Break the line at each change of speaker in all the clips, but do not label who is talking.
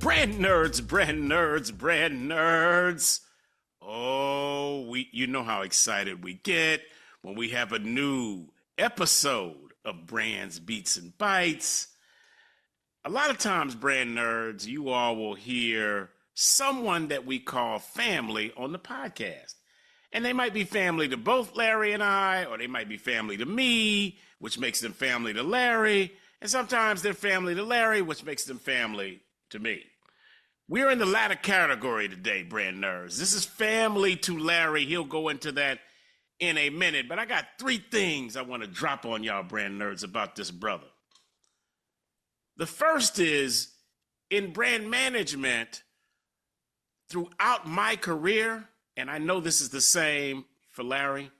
Brand nerds, brand nerds, brand nerds. Oh, you know how excited we get when we have a new episode of Brands, Beats, and Bites. A lot of times, brand nerds, you all will hear someone that we call family on the podcast. And they might be family to both Larry and I, or they might be family to me, which makes them family to Larry. And sometimes they're family to Larry, which makes them family to me. We're in the latter category today, brand nerds. This is family to Larry. He'll go into that in a minute. But I got 3 things I want to drop on y'all, brand nerds, about this brother. The first is, in brand management, throughout my career, and I know this is the same for Larry,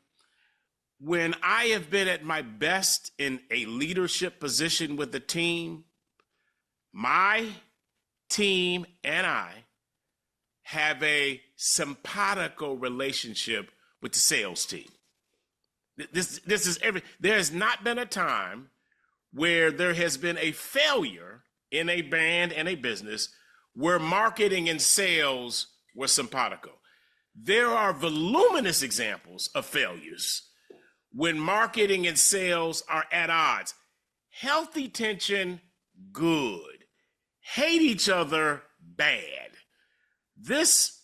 when I have been at my best in a leadership position with the team, my team and I have a simpatico relationship with the sales team. This is there has not been a time where there has been a failure in a brand and a business where marketing and sales were simpatico. There are voluminous examples of failures when marketing and sales are at odds. Healthy tension, good. Hate each other, bad. This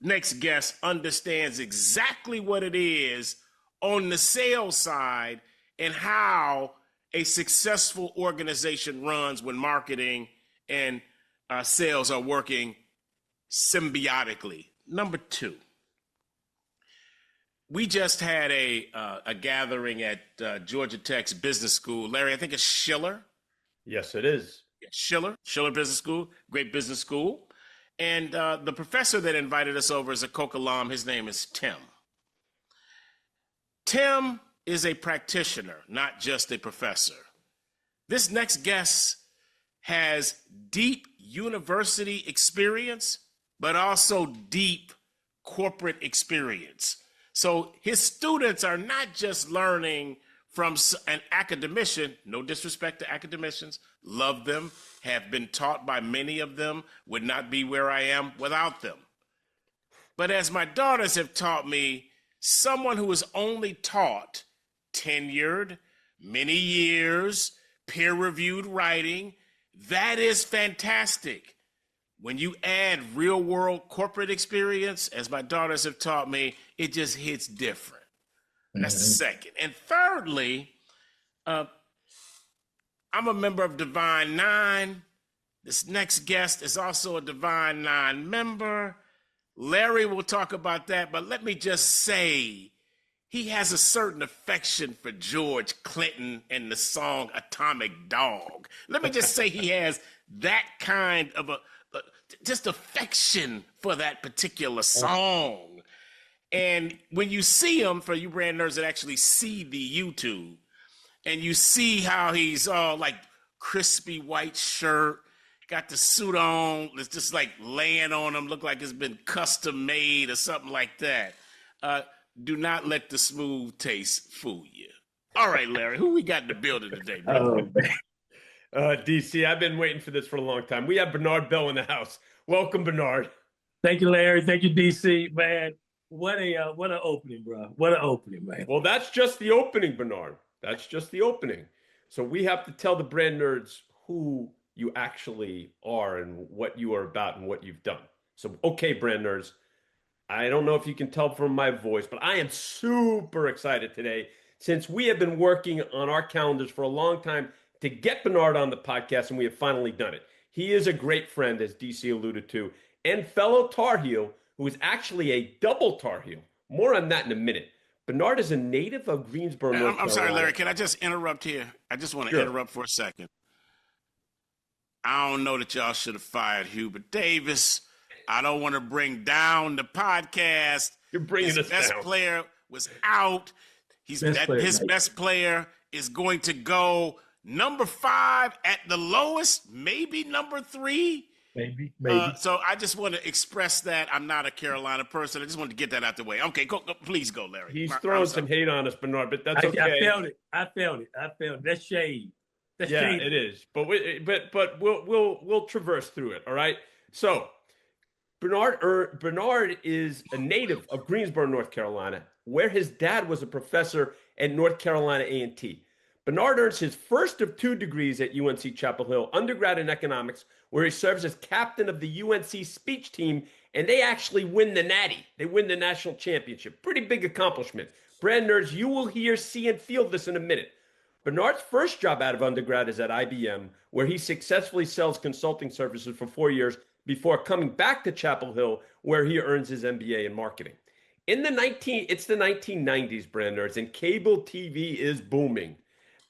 next guest understands exactly what it is on the sales side and how a successful organization runs when marketing and sales are working symbiotically. Number 2, we just had a gathering at Georgia Tech's business school. Larry, I think it's Schiller.
Yes, it is.
Schiller Business School, great business school. And the professor that invited us over is a Coke alum. His name is Tim. Tim is a practitioner, not just a professor. This next guest has deep university experience, but also deep corporate experience. So his students are not just learning from an academician, no disrespect to academicians, love them, have been taught by many of them, would not be where I am without them. But as my daughters have taught me, someone who is only taught tenured, many years, peer-reviewed writing, that is fantastic. When you add real-world corporate experience, as my daughters have taught me, it just hits different. That's the second. And thirdly, I'm a member of Divine Nine. This next guest is also a Divine Nine member. Larry will talk about that, but let me just say, he has a certain affection for George Clinton and the song Atomic Dog. Let me just say he has that kind of just affection for that particular song. And when you see him, for you brand nerds that actually see the YouTube, and you see how he's all like crispy white shirt, got the suit on, it's just like laying on him, look like it's been custom made or something like that. Do not let the smooth taste fool you. All right, Larry, who we got in the building today, bro?
DC, I've been waiting for this for a long time. We have Bernard Bell in the house. Welcome, Bernard.
Thank you, Larry. Thank you, DC. Man, what an opening, bro. What an opening, man.
Well, that's just the opening, Bernard. That's just the opening. So we have to tell the brand nerds who you actually are and what you are about and what you've done. So, okay, brand nerds, I don't know if you can tell from my voice, but I am super excited today since we have been working on our calendars for a long time to get Bernard on the podcast, and we have finally done it. He is a great friend, as DC alluded to, and fellow Tar Heel, who is actually a double Tar Heel. More on that in a minute. Bernard is a native of Greensboro, North Carolina.
I'm sorry, Larry. Can I just interrupt here? I just want to interrupt for a second. I don't know that y'all should have fired Hubert Davis. I don't want to bring down the podcast.
You're bringing us down. His
best player was out. His best player is going to go number 5 at the lowest, maybe number 3.
Maybe.
So I just want to express that I'm not a Carolina person. I just wanted to get that out the way. Okay, go, please go, Larry.
He's throwing some hate on us, Bernard, but that's okay.
I felt it. That's shade. That's shade.
It is. But we'll traverse through it. All right. So Bernard is a native of Greensboro, North Carolina, where his dad was a professor at North Carolina A&T. Bernard earns his first of 2 degrees at UNC Chapel Hill, undergrad in economics, where he serves as captain of the UNC speech team, and they actually win the Natty. They win the national championship. Pretty big accomplishment. Brand nerds, you will hear, see, and feel this in a minute. Bernard's first job out of undergrad is at IBM, where he successfully sells consulting services for 4 years before coming back to Chapel Hill, where he earns his MBA in marketing. It's the 1990s, brand nerds, and cable TV is booming.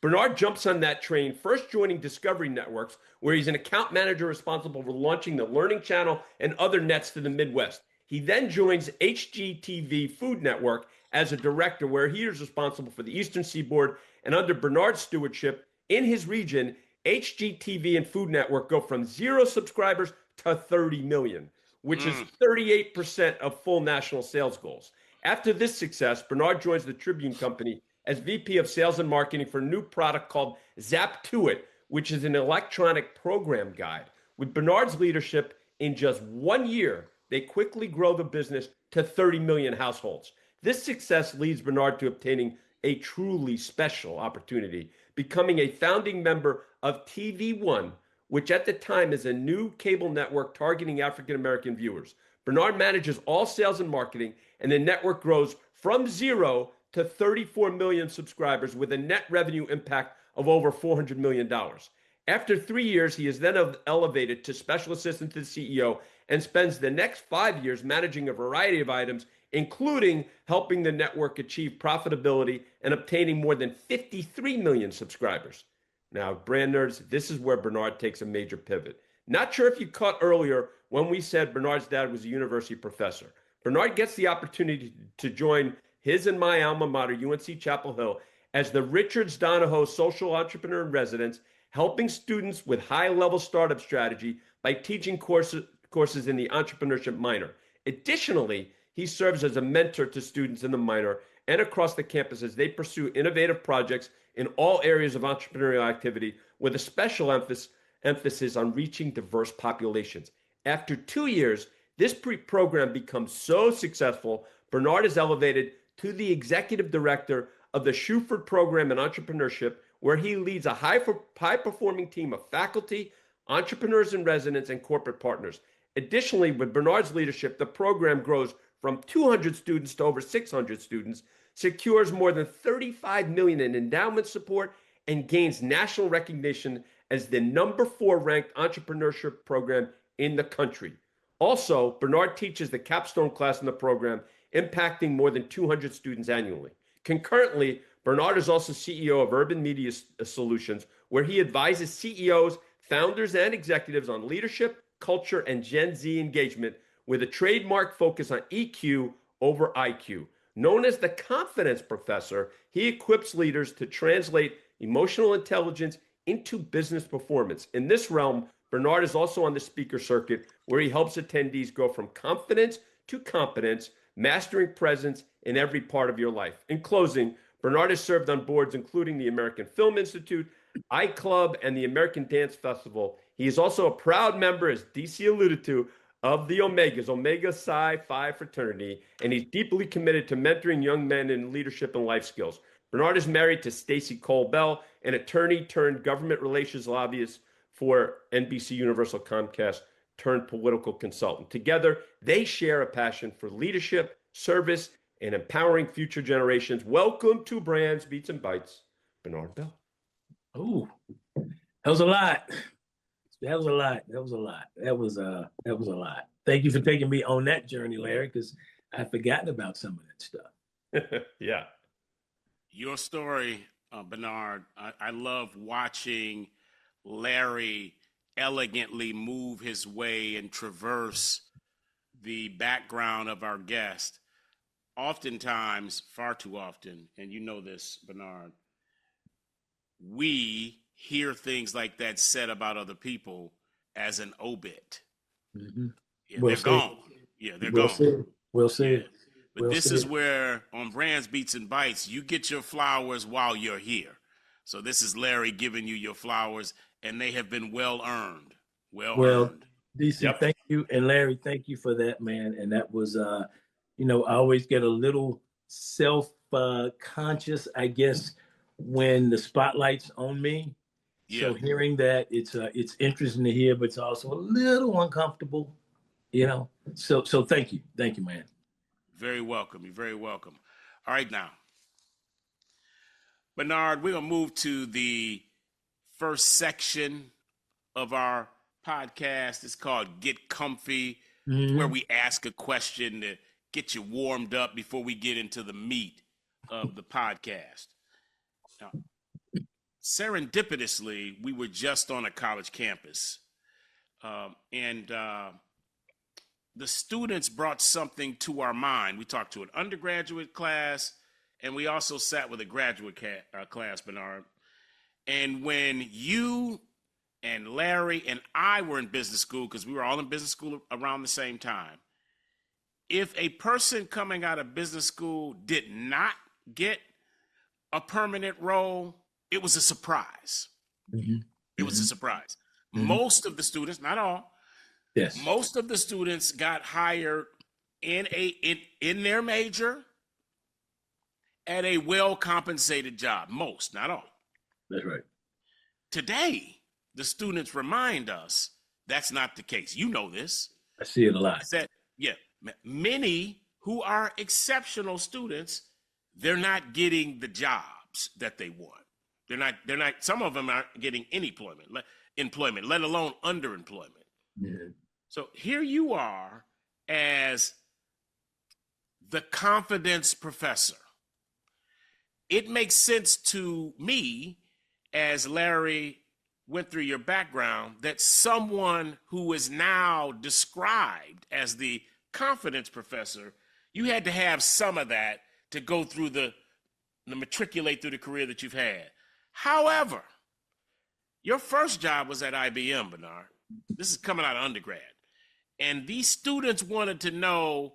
Bernard jumps on that train, first joining Discovery Networks, where he's an account manager responsible for launching the Learning Channel and other nets to the Midwest. He then joins HGTV Food Network as a director, where he is responsible for the Eastern Seaboard. And under Bernard's stewardship in his region, HGTV and Food Network go from 0 subscribers to 30 million, which is 38% of full national sales goals. After this success, Bernard joins the Tribune Company as VP of Sales and Marketing for a new product called Zap To It, which is an electronic program guide. With Bernard's leadership, in just 1 year, they quickly grow the business to 30 million households. This success leads Bernard to obtaining a truly special opportunity, becoming a founding member of TV One, which at the time is a new cable network targeting African American viewers. Bernard manages all sales and marketing, and the network grows from 0 to 34 million subscribers with a net revenue impact of over $400 million. After 3 years, he is then elevated to special assistant to the CEO and spends the next 5 years managing a variety of items, including helping the network achieve profitability and obtaining more than 53 million subscribers. Now, brand nerds, this is where Bernard takes a major pivot. Not sure if you caught earlier when we said Bernard's dad was a university professor. Bernard gets the opportunity to join his and my alma mater, UNC Chapel Hill, as the Richards Donahoe Social Entrepreneur in Residence, helping students with high-level startup strategy by teaching courses in the entrepreneurship minor. Additionally, he serves as a mentor to students in the minor and across the campus as they pursue innovative projects in all areas of entrepreneurial activity, with a special emphasis on reaching diverse populations. After 2 years, this program becomes so successful, Bernard is elevated to the executive director of the Shuford Program in Entrepreneurship, where he leads a high-performing team of faculty, entrepreneurs in residence, and corporate partners. Additionally, with Bernard's leadership, the program grows from 200 students to over 600 students, secures more than 35 million in endowment support, and gains national recognition as the number 4 ranked entrepreneurship program in the country. Also, Bernard teaches the capstone class in the program, impacting more than 200 students annually. Concurrently, Bernard is also CEO of Urban Media Solutions, where he advises CEOs, founders, and executives on leadership, culture, and Gen Z engagement, with a trademark focus on EQ over IQ. Known as the Confidence Professor, he equips leaders to translate emotional intelligence into business performance. In this realm, Bernard is also on the speaker circuit, where he helps attendees go from confidence to competence, mastering presence in every part of your life. In closing, Bernard has served on boards including the American Film Institute, iClub, and the American Dance Festival. He is also a proud member, as DC alluded to, of the Omega Psi Phi fraternity, and he's deeply committed to mentoring young men in leadership and life skills. Bernard is married to Stacy Cole Bell, an attorney turned government relations lobbyist for NBC Universal Comcast turned political consultant. Together, they share a passion for leadership, service, and empowering future generations. Welcome to Brands, Beats, and Bites, Bernard Bell.
Oh, that was a lot. That was a lot. That was a lot. That was a lot. Thank you for taking me on that journey, Larry, because I'd forgotten about some of that stuff.
Yeah.
Your story, Bernard, I love watching Larry elegantly move his way and traverse the background of our guest. Oftentimes, far too often, and you know this, Bernard, we hear things like that said about other people as an obit.
Mm-hmm.
Yeah,
Well
they're
said.
gone. Yeah, they're
Well
gone.
said. Well said.
Yeah. But
Well
this
said.
is where on Brands, Beats, and Bites, you get your flowers while you're here. So this is Larry giving you your flowers, and they have been well earned. Well earned.
DC,
Yep.
thank you. And Larry, thank you for that, man. And that was, I always get a little self-conscious, I guess, when the spotlight's on me.
Yeah.
So hearing that, it's interesting to hear, but it's also a little uncomfortable, you know. So thank you, man.
Very welcome. You're very welcome. All right, now, Bernard, we're gonna move to the first section of our podcast. It's called Get Comfy. It's where we ask a question to get you warmed up before we get into the meat of the podcast. Now, serendipitously, we were just on a college campus, and the students brought something to our mind. We talked to an undergraduate class, and we also sat with a graduate class, Bernard. And when you and Larry and I were in business school, because we were all in business school around the same time, if a person coming out of business school did not get a permanent role, it was a surprise. It was a surprise. Most of the students, not all,
Yes.
most of the students got hired in their major at a well-compensated job. Most, not all.
That's right.
Today, the students remind us that's not the case. You know this.
I see it a lot.
Many who are exceptional students, they're not getting the jobs that they want. They're not, some of them aren't getting any employment, let alone underemployment.
Yeah.
So here you are as the confidence professor. It makes sense to me, as Larry went through your background, that someone who is now described as the confidence professor, you had to have some of that to go through the matriculate through the career that you've had. However, your first job was at IBM, Bernard. This is coming out of undergrad. And these students wanted to know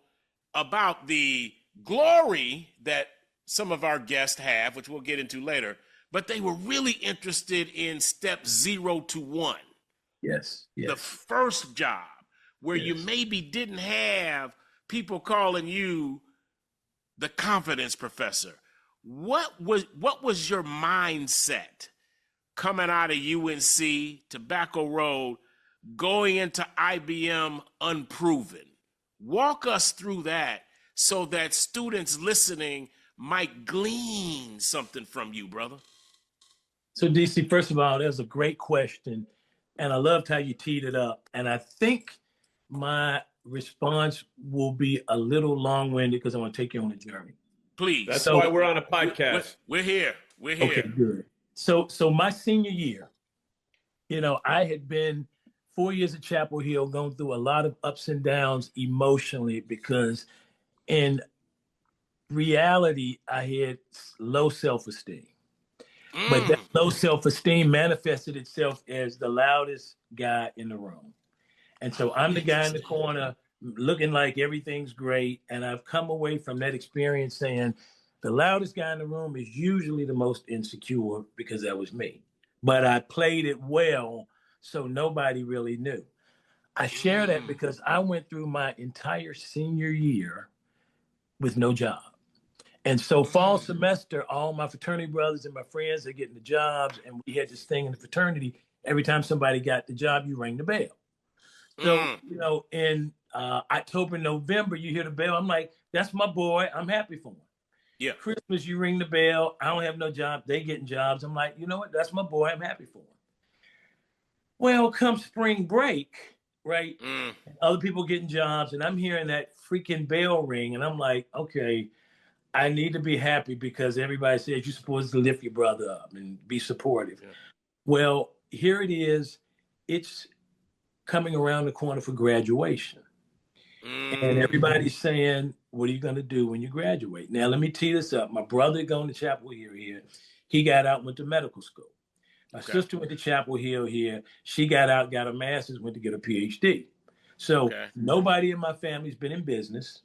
about the glory that some of our guests have, which we'll get into later, but they were really interested in step 0 to 1.
Yes.
The first job where you maybe didn't have people calling you the confidence professor. What was your mindset coming out of UNC, Tobacco Road, going into IBM unproven? Walk us through that so that students listening might glean something from you, brother.
So DC, first of all, that's a great question. And I loved how you teed it up. And I think my response will be a little long-winded because I want to take you on a journey.
Please.
That's why we're on a podcast.
We're here. We're here.
Okay, good. So my senior year, I had been 4 years at Chapel Hill, going through a lot of ups and downs emotionally because in reality, I had low self-esteem. But that low self-esteem manifested itself as the loudest guy in the room. And so I'm the guy in the corner looking like everything's great. And I've come away from that experience saying the loudest guy in the room is usually the most insecure because that was me. But I played it well, so nobody really knew. I share that because I went through my entire senior year with no job. And so fall semester, all my fraternity brothers and my friends are getting the jobs. And we had this thing in the fraternity. Every time somebody got the job, you rang the bell. So, in October, November, you hear the bell. I'm like, that's my boy. I'm happy for him.
Yeah.
Christmas, you ring the bell. I don't have no job. They getting jobs. I'm like, you know what? That's my boy. I'm happy for him. Well, come spring break, right? Other people getting jobs. And I'm hearing that freaking bell ring. And I'm like, okay, I need to be happy because everybody says you're supposed to lift your brother up and be supportive. Yeah. Well, here it is. It's coming around the corner for graduation. And everybody's saying, what are you going to do when you graduate? Now, let me tee this up. My brother going to Chapel Hill here. He got out and went to medical school. My sister went to Chapel Hill here. She got out, got a master's, went to get a PhD. So nobody in my family's been in business.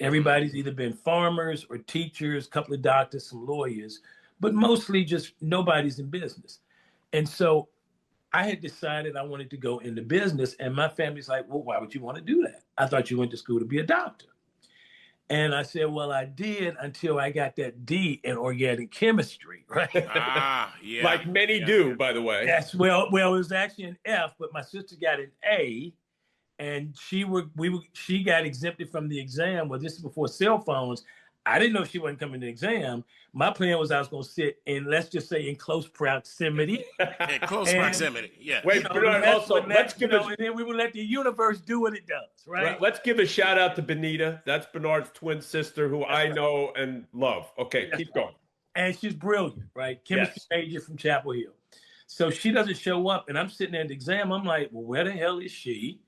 Everybody's either been farmers or teachers, a couple of doctors, some lawyers, but mostly just nobody's in business. And so I had decided I wanted to go into business, and my family's like, well, why would you want to do that? I thought you went to school to be a doctor. And I said, well, I did until I got that D in organic chemistry, right?
Ah, yeah.
Like many
yeah.
do, by the way.
Yes, well, it was actually an F, but my sister got an A, and she got exempted from the exam. Well, this is before cell phones. I didn't know she wasn't coming to the exam. My plan was I was going to sit in, let's just say, in close proximity.
In close
And-
proximity. Yeah.
Wait, Bernard, also, let's give
and then we would let the universe do what it does, right?
let's give a shout out to Benita. That's Bernard's twin sister, who I know and love. Okay, keep going.
And she's brilliant, right? Chemistry major from Chapel Hill. So she doesn't show up, and I'm sitting at the exam. I'm like, well, where the hell is she?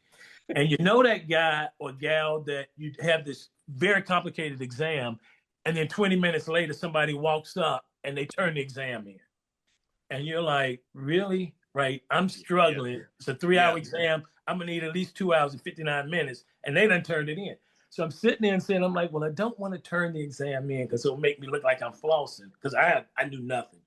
And you know that guy or gal that you have this very complicated exam, and then 20 minutes later, somebody walks up and they turn the exam in. And you're like, really? Right? I'm struggling. It's a 3-hour exam. I'm going to need at least 2 hours and 59 minutes. And they done turned it in. So I'm sitting there and saying, I'm like, well, I don't want to turn the exam in because it'll make me look like I'm flossing, because I knew nothing.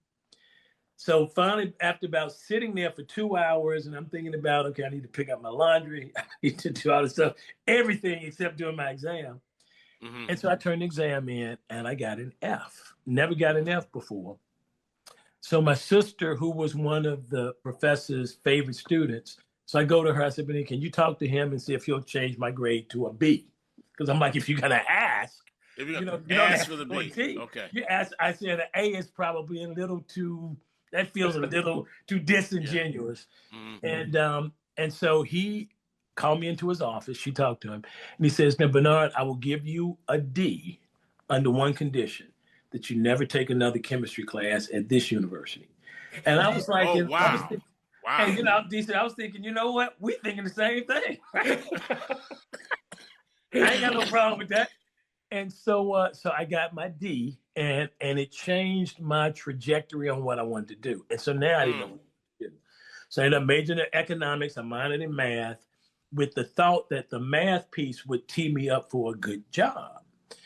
So finally, after about sitting there for 2 hours, and I'm thinking about, okay, I need to pick up my laundry, I need to do all this stuff, everything except doing my exam.
Mm-hmm.
And so I turned the exam in, and I got an F. Never got an F before. So my sister, who was one of the professor's favorite students, so I go to her, I said, Benny, can you talk to him and see if he'll change my grade to a B? Because I'm like, if you're going to ask,
If you
you
don't
ask
ask for the B. Okay.
You ask, I said an A is probably a little too, that feels a little too disingenuous.
Mm-hmm.
And so he called me into his office. She talked to him, and he says, now, Bernard, I will give you a D under one condition, that you never take another chemistry class at this university. And I was like,
Oh, wow. Wow.
And DC, I was thinking, you know what? We thinking the same thing. Right? I ain't got no problem with that. And so I got my D, and it changed my trajectory on what I wanted to do. And so now I didn't know what to do. So I ended up majoring in economics, I minored in math, with the thought that the math piece would tee me up for a good job.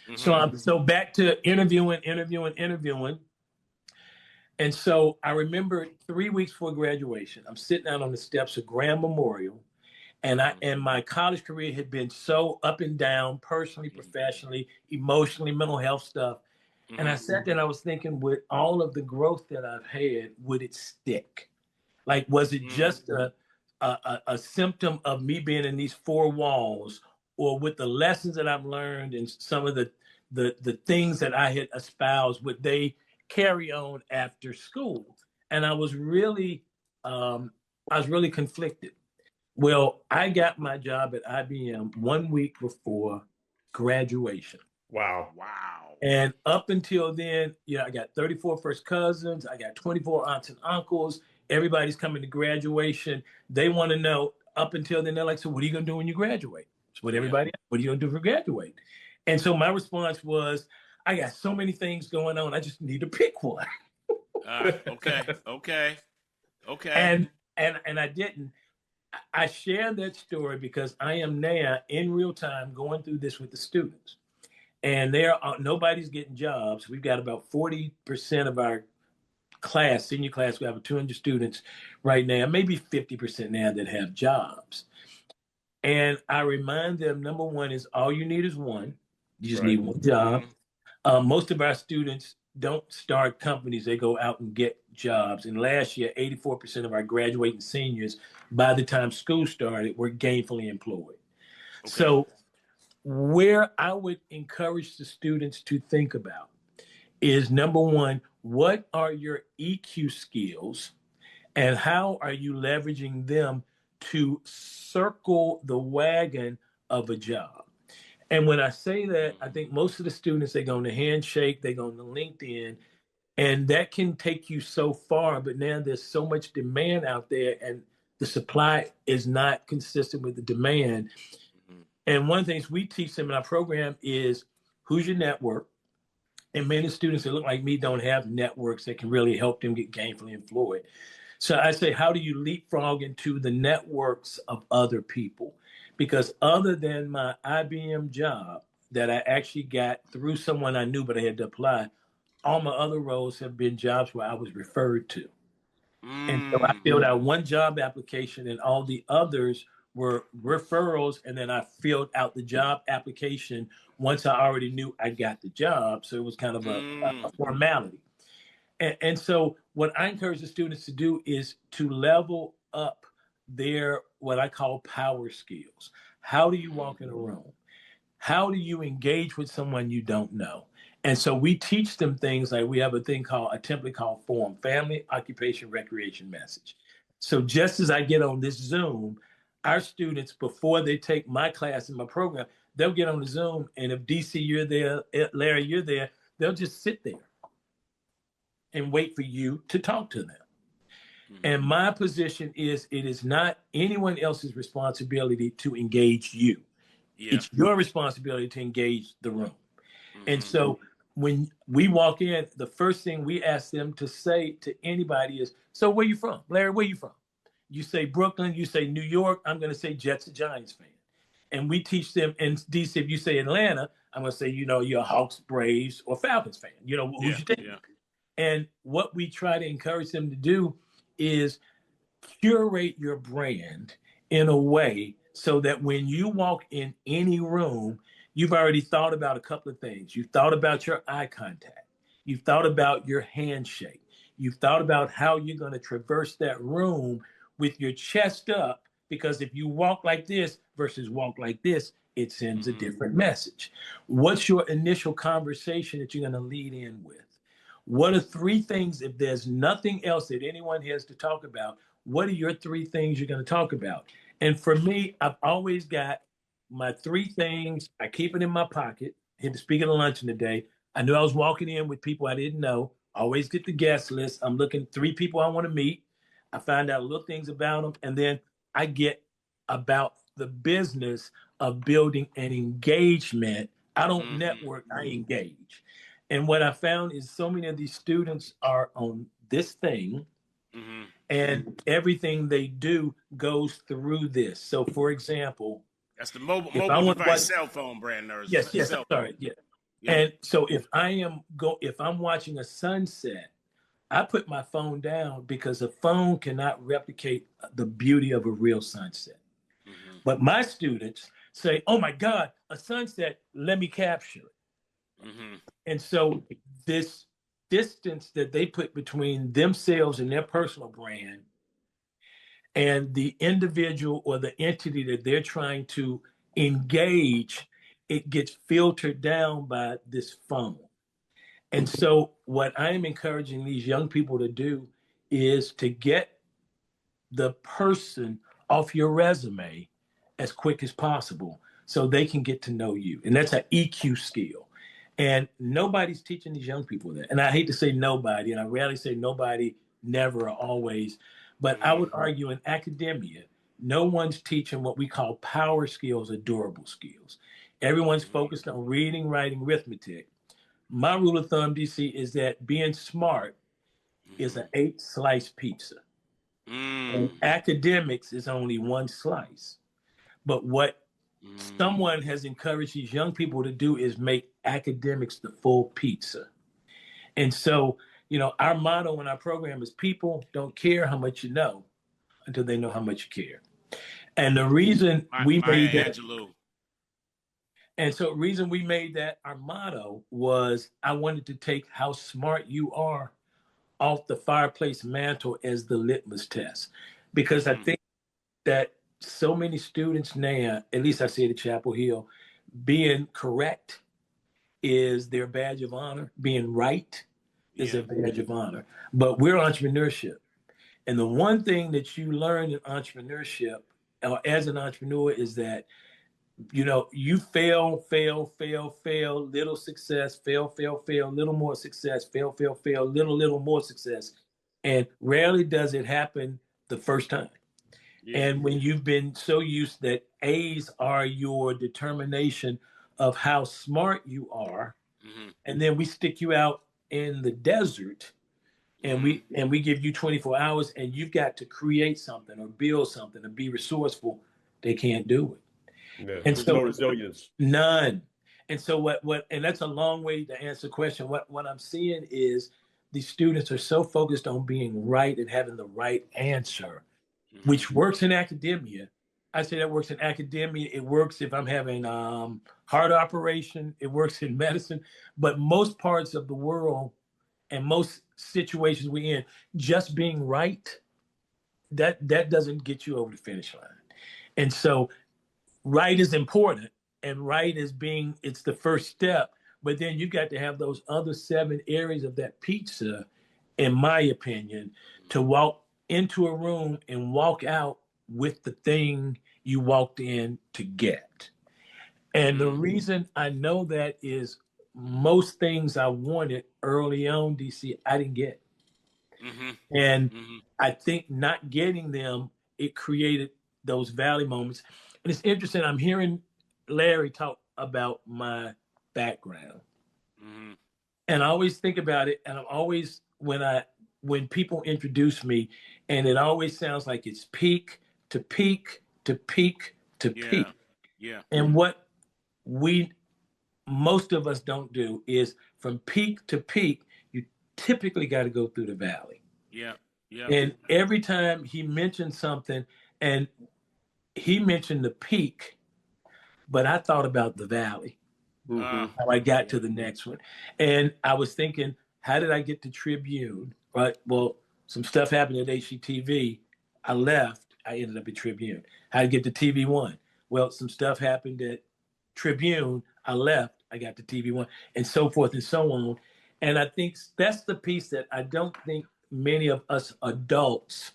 Mm-hmm.
So back to interviewing. And so I remember 3 weeks before graduation, I'm sitting out on the steps of Graham Memorial, and my college career had been so up and down, personally, professionally, emotionally, mental health stuff.
Mm-hmm.
And I sat there and I was thinking, with all of the growth that I've had, would it stick? Like, was it just a symptom of me being in these four walls, or with the lessons that I've learned and some of the things that I had espoused, would they carry on after school? And I was really conflicted. Well, I got my job at IBM 1 week before graduation.
Wow.
And up until then, I got 34 first cousins. I got 24 aunts and uncles. Everybody's coming to graduation. They want to know, up until then, they're like, so what are you going to do when you graduate? So what are you going to do for graduate? And so my response was, I got so many things going on. I just need to pick one.
Okay.
And I didn't. I share that story because I am now in real time going through this with the students, and nobody's getting jobs. We've got about 40% of our class, senior class, we have 200 students right now, maybe 50% now, that have jobs. And I remind them, number one is all you need is one. You just need one job. Most of our students don't start companies, they go out and get jobs. And last year, 84% of our graduating seniors, by the time school started, were gainfully employed. Okay. So where I would encourage the students to think about is, number one, what are your EQ skills and how are you leveraging them to circle the wagon of a job? And when I say that, I think most of the students, they go on the Handshake, they go on the LinkedIn, and that can take you so far. But now there's so much demand out there, and the supply is not consistent with the demand. And one of the things we teach them in our program is, who's your network? And many students that look like me don't have networks that can really help them get gainfully employed. So I say, how do you leapfrog into the networks of other people? Because other than my IBM job that I actually got through someone I knew, but I had to apply, all my other roles have been jobs where I was referred to. And so I
Mm.
filled out one job application and all the others were referrals. And then I filled out the job application once I already knew I got the job. So it was kind of
Mm.
a formality. And so what I encourage the students to do is to level up their what I call power skills. How do you walk in a room? How do you engage with someone you don't know? And so we teach them things like we have a template called F.O.R.M, family, occupation, recreation, message. So just as I get on this Zoom, our students, before they take my class in my program, they'll get on the Zoom. And if DC, you're there, Larry, you're there, they'll just sit there and wait for you to talk to them. And my position is it is not anyone else's responsibility to engage you.
Yeah.
It's your responsibility to engage the room. And so when we walk in, the first thing we ask them to say to anybody is, so where you from? Larry, where you from? You say Brooklyn, you say New York, I'm going to say Jets or Giants fan. And we teach them in DC, if you say Atlanta, I'm going to say, you're a Hawks, Braves, or Falcons fan. Who's your team?
Yeah.
And what we try to encourage them to do is curate your brand in a way so that when you walk in any room, you've already thought about a couple of things. You've thought about your eye contact. You've thought about your handshake. You've thought about how you're going to traverse that room with your chest up, because if you walk like this versus walk like this, it sends a different message. What's your initial conversation that you're going to lead in with? What are three things, if there's nothing else that anyone has to talk about, what are your three things you're going to talk about? And for me, I've always got my three things. I keep it in my pocket. Hit the speaking of luncheon today. I knew I was walking in with people I didn't know. Always get the guest list. I'm looking three people I want to meet. I find out little things about them, and then I get about the business of building an engagement. I don't network, I engage. And what I found is so many of these students are on this thing, and everything they do goes through this. So, for example,
That's the mobile
if I want to
device
watch,
cell phone brand nerds.
yes,
Cell phone.
sorry, yeah.
Yeah.
And so if I'm watching a sunset, I put my phone down because a phone cannot replicate the beauty of a real sunset. But my students say, "Oh my God, a sunset! Let me capture it." And so this distance that they put between themselves and their personal brand and the individual or the entity that they're trying to engage, it gets filtered down by this phone. And so what I'm encouraging these young people to do is to get the person off your resume as quick as possible so they can get to know you. And that's an EQ skill. And nobody's teaching these young people that. And I hate to say nobody, and I rarely say nobody, never, or always, but I would argue in academia, no one's teaching what we call power skills or durable skills. Everyone's focused on reading, writing, arithmetic. My rule of thumb, DC, is that being smart is an 8-slice pizza. And academics is only one slice. But what someone has encouraged these young people to do is make academics the full pizza. And so, our motto in our program is people don't care how much you know until they know how much you care. And the reason we made that, and so the reason we made that our motto was I wanted to take how smart you are off the fireplace mantle as the litmus test. Because I think that so many students now, at least I see it at Chapel Hill, being correct is their badge of honor. Being right is a badge of honor. But we're entrepreneurship. And the one thing that you learn in entrepreneurship or as an entrepreneur is that, you fail, little success, fail, little more success, fail, little more success. And rarely does it happen the first time. And when you've been so used that A's are your determination of how smart you are, and then we stick you out in the desert and we give you 24 hours and you've got to create something or build something or be resourceful, they can't do it.
Yeah,
And
there's
so
no resilience.
none. And so what and that's a long way to answer the question. What I'm seeing is these students are so focused on being right and having the right answer, which
Mm-hmm.
works in academia. I say that works in academia. It works if I'm having heart operation. It works in medicine. But most parts of the world and most situations we're in, just being right, that doesn't get you over the finish line. And so right is important, and right is it's the first step. But then you got to have those other 7 areas of that pizza, in my opinion, to walk into a room and walk out with the thing you walked in to get. And the reason I know that is most things I wanted early on, DC, I didn't get.
Mm-hmm.
And
Mm-hmm.
I think not getting them, it created those valley moments. And it's interesting, I'm hearing Larry talk about my background.
Mm-hmm.
And I always think about it, and I'm always when people introduce me, and it always sounds like it's peak to peak to peak to peak.
Yeah.
And what we most of us don't do is from peak to peak, you typically got to go through the valley.
Yeah. Yeah.
And every time he mentioned something, and he mentioned the peak, but I thought about the valley,
Mm-hmm.
how I got to the next one. And I was thinking, how did I get to Tribune? Right. Well, some stuff happened at HGTV. I left. I ended up at Tribune. How did I get to TV One? Well, some stuff happened at Tribune. I left. I got to TV One, and so forth and so on. And I think that's the piece that I don't think many of us adults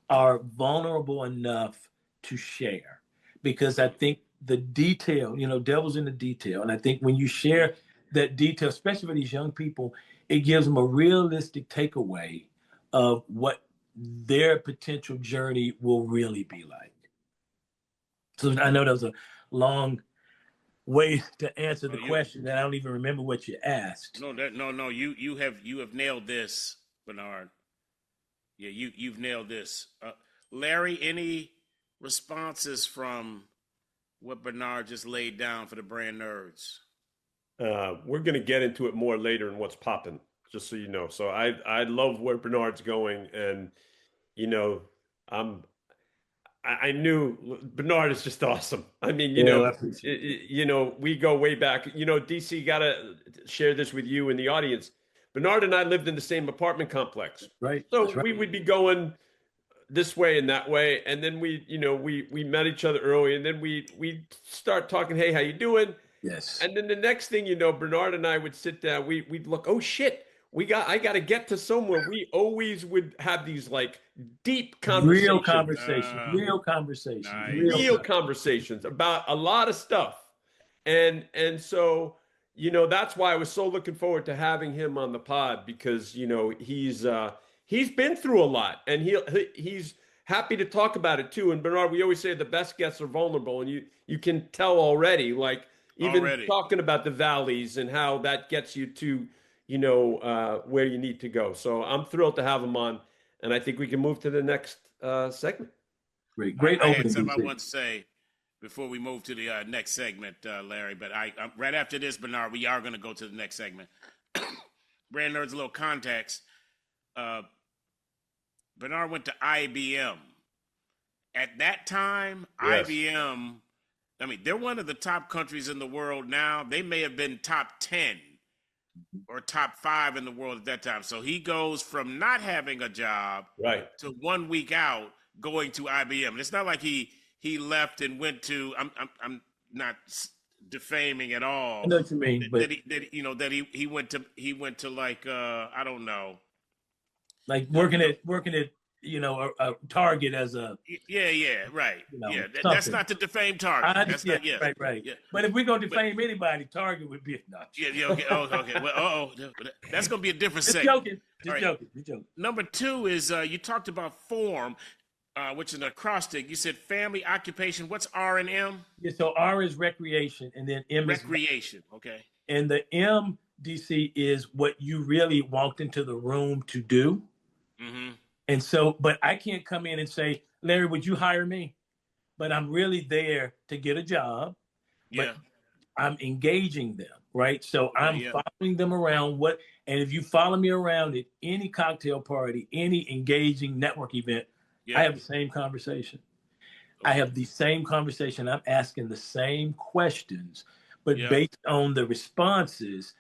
are vulnerable enough to share, because I think the detail, devil's in the detail. And I think when you share that detail, especially for these young people, it gives them a realistic takeaway of what their potential journey will really be like. So I know that was a long way to answer the question that I don't even remember what you asked.
No. You have nailed this, Bernard. Yeah, you've nailed this. Larry, any responses from what Bernard just laid down for the brand nerds?
We're going to get into it more later in what's popping, just so you know. So I love where Bernard's going, and I'm I knew Bernard is just awesome. I mean, we go way back. DC, got to share this with you and the audience. Bernard and I lived in the same apartment complex,
right?
So we would be going this way and that way, and then we met each other early, and then we start talking. Hey, how you doing?
Yes.
And then the next thing you know, Bernard and I would sit down. We'd look. Oh shit. I got to get to somewhere. We always would have these like deep conversations.
Real conversations.
Nice.
Real conversations about a lot of stuff. And so, that's why I was so looking forward to having him on the pod, because, he's been through a lot, and he's happy to talk about it too. And Bernard, we always say the best guests are vulnerable, and you can tell already, like even talking about the valleys and how that gets you to where you need to go. So I'm thrilled to have him on, and I think we can move to the next segment.
Great
I
opening.
had something I want to say before we move to the next segment, Larry. But I right after this, Bernard, we are going to go to the next segment. Brand nerds, a little context. Bernard went to IBM. At that time,
Yes.
IBM, I mean, they're one of the top countries in the world now. They may have been top 10 or top 5 in the world at that time. So he goes from not having a job to 1 week out going to IBM. And it's not like he left and went to. I'm not defaming at all.
I know what you mean, but
he went to like I don't know,
like working at a Target as a
right. That's not to defame
I
Target. That's not
right.
Yeah.
But if we're gonna defame anybody, Target would be not.
Okay. Okay. Well, that's gonna be a different
Just
segment.
joking.
Number 2 is you talked about F.O.R.M, which is an acrostic. You said family, occupation. What's R and M?
Yeah, so R is recreation, and then M is
recreation. Okay.
And the M, DC, is what you really walked into the room to do.
Mm-hmm.
And so, but I can't come in and say, Larry, would you hire me? But I'm really there to get a job.
Yeah.
But I'm engaging them, right? So I'm following them around. And if you follow me around at any cocktail party, any engaging network event, I have the same conversation. I have the same conversation. I'm asking the same questions, but based on the responses,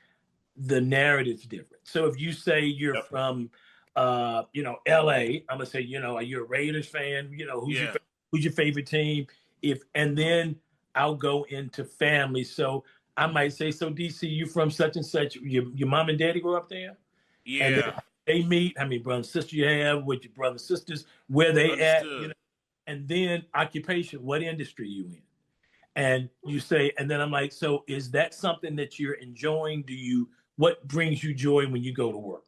the narrative's different. So if you say you're from, LA, I'm gonna say, are you a Raiders fan? Who's your favorite team? And then I'll go into family. So I might say, so DC, you from such and such? Your mom and daddy grew up there?
Yeah.
And then they meet. How many brothers and sisters you have? With your brothers and sisters? Where they at? And then occupation. What industry you in? And you say, and then I'm like, so is that something that you're enjoying? What brings you joy when you go to work?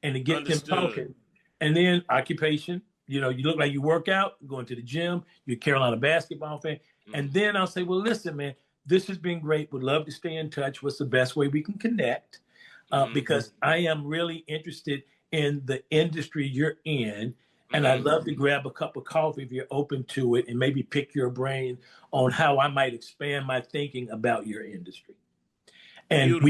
And to get them talking. And then occupation, you look like you work out, going to the gym, you're a Carolina basketball fan. And then I'll say, well, listen, man, this has been great. Would love to stay in touch. What's the best way we can connect? Because I am really interested in the industry you're in. And I'd love to grab a cup of coffee if you're open to it and maybe pick your brain on how I might expand my thinking about your industry. And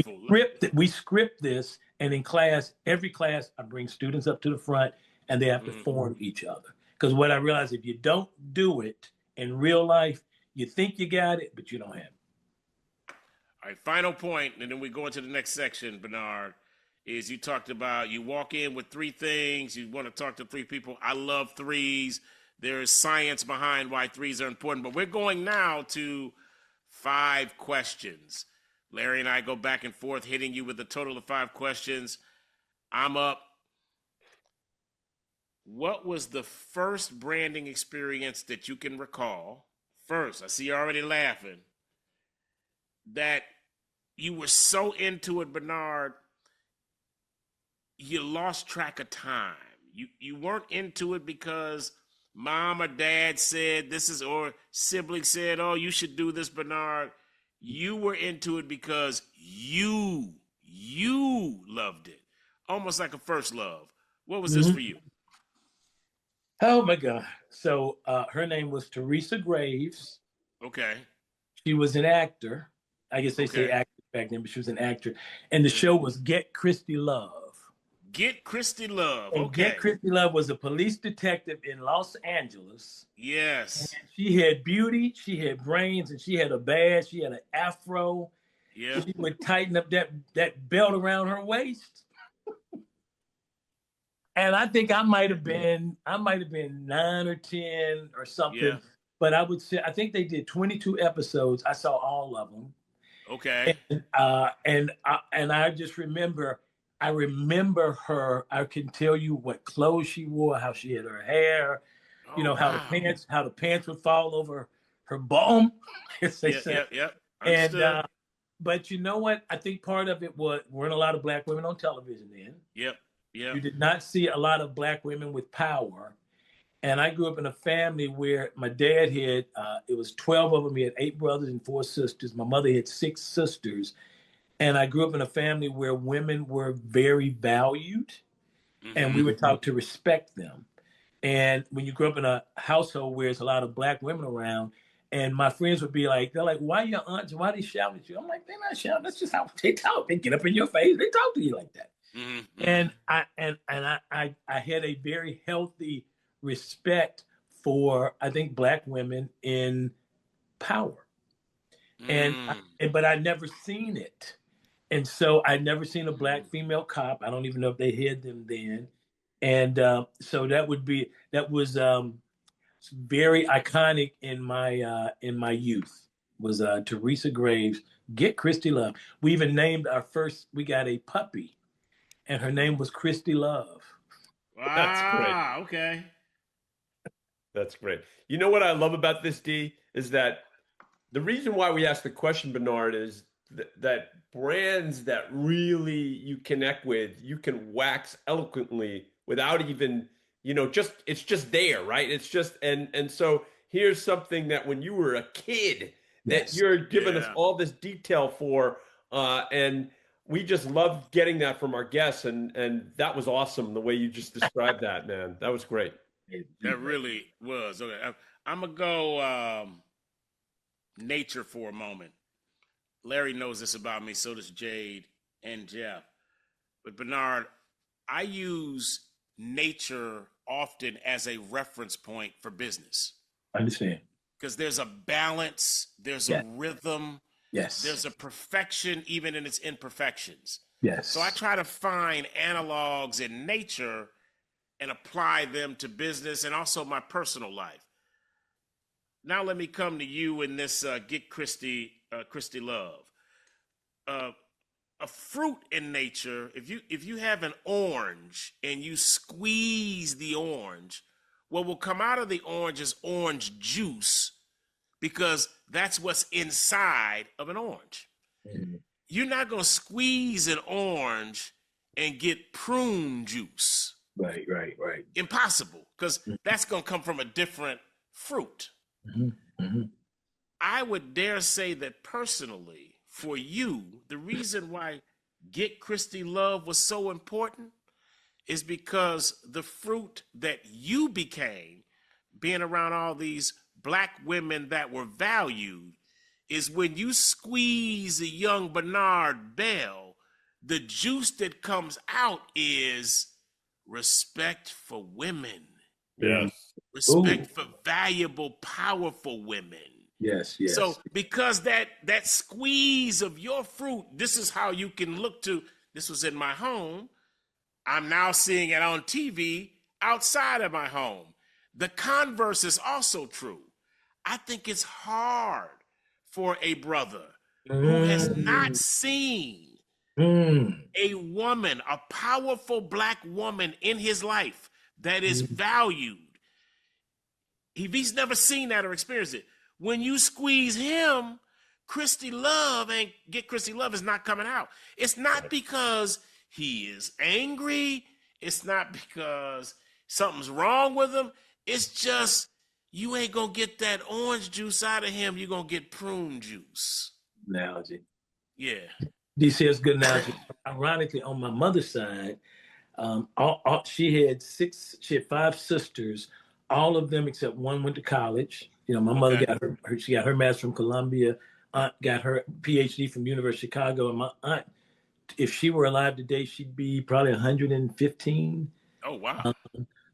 we script this, and in class, every class, I bring students up to the front and they have to form each other. Because what I realize, if you don't do it in real life, you think you got it, but you don't have it.
All right, final point, and then we go into the next section, Bernard, is you talked about you walk in with 3 things. You want to talk to 3 people. I love 3s. There is science behind why 3s are important. But we're going now to 5 questions. Larry and I go back and forth, hitting you with a total of 5 questions. I'm up. What was the first branding experience that you can recall? First, I see you already laughing. That you were so into it, Bernard, you lost track of time. You weren't into it because mom or dad said this is, or sibling said, oh, you should do this, Bernard. You were into it because you loved it. Almost like a first love. What was this for you?
Oh my God. So her name was Teresa Graves.
Okay.
She was an actor. I guess they say actor back then, but she was an actor. And the show was Get Christy Love.
Get Christy Love.
And Get Christy Love was a police detective in Los Angeles.
Yes.
And she had beauty, she had brains, and she had a badge. She had an afro.
Yeah.
She would tighten up that belt around her waist. And I think I might have been 9 or 10 or something. Yeah. But I would say, I think they did 22 episodes. I saw all of them.
Okay.
And I just remember, her. I can tell you what clothes she wore, how she had her hair, how the pants would fall over her bum, as they say.
Yeah.
And but you know what? I think part of it weren't a lot of Black women on television then.
Yep.
You did not see a lot of Black women with power. And I grew up in a family where my dad had, it was 12 of them. He had 8 brothers and 4 sisters. My mother had 6 sisters. And I grew up in a family where women were very valued and we were taught to respect them. And when you grow up in a household where there's a lot of Black women around, and my friends would be like, they're like, why your aunts, why they shouting at you? I'm like, they're not shouting. That's just how they talk. They get up in your face. They talk to you like that. And I had a very healthy respect for, I think, Black women in power. But I'd never seen it. And so I'd never seen a Black female cop. I don't even know if they had them then. And so that was very iconic in my youth, was Teresa Graves, Get Christy Love. We even named we got a puppy, and her name was Christy Love.
Wow. That's great. Okay.
That's great. You know what I love about this, D, is that the reason why we asked the question, Bernard, is that brands that really you connect with, you can wax eloquently without even, it's just there, right? It's just, and so here's something that when you were a kid that you're giving us all this detail for, and we just love getting that from our guests, and that was awesome the way you just described that, man. That was great.
That really was. Okay, I'm gonna go nature for a moment. Larry knows this about me, so does Jade and Jeff. But Bernard, I use nature often as a reference point for business.
I understand.
Because there's a balance, there's a
Yes.
rhythm,
Yes.
there's a perfection even in its imperfections.
Yes.
So I try to find analogs in nature and apply them to business and also my personal life. Now let me come to you in this Get Christy Love. A fruit in nature, if you have an orange and you squeeze the orange, what will come out of the orange is orange juice, because that's what's inside of an orange.
Mhm.
You're not going to squeeze an orange and get prune juice.
Right.
Impossible, because that's going to come from a different fruit. I would dare say that personally, for you, the reason why Get Christy Love was so important is because the fruit that you became, being around all these Black women that were valued, is when you squeeze a young Bernard Bell, the juice that comes out is respect for women.
Yes.
Respect for valuable, powerful women.
Yes.
So because that squeeze of your fruit, this is how you can look to, this was in my home. I'm now seeing it on TV outside of my home. The converse is also true. I think it's hard for a brother who has not seen a woman, a powerful Black woman in his life that is valued. If he's never seen that or experienced it, when you squeeze him, Christy Love and Get Christy Love is not coming out. It's not because he is angry. It's not because something's wrong with him. It's just you ain't going to get that orange juice out of him. You're going to get prune juice.
Analogy.
Yeah.
DC is good analogy. Ironically, on my mother's side, she had 5 sisters. All of them except one went to college. You know, my mother got she got her master's from Columbia. Aunt got her PhD from University of Chicago. And my aunt, if she were alive today, she'd be probably 115.
Oh, wow.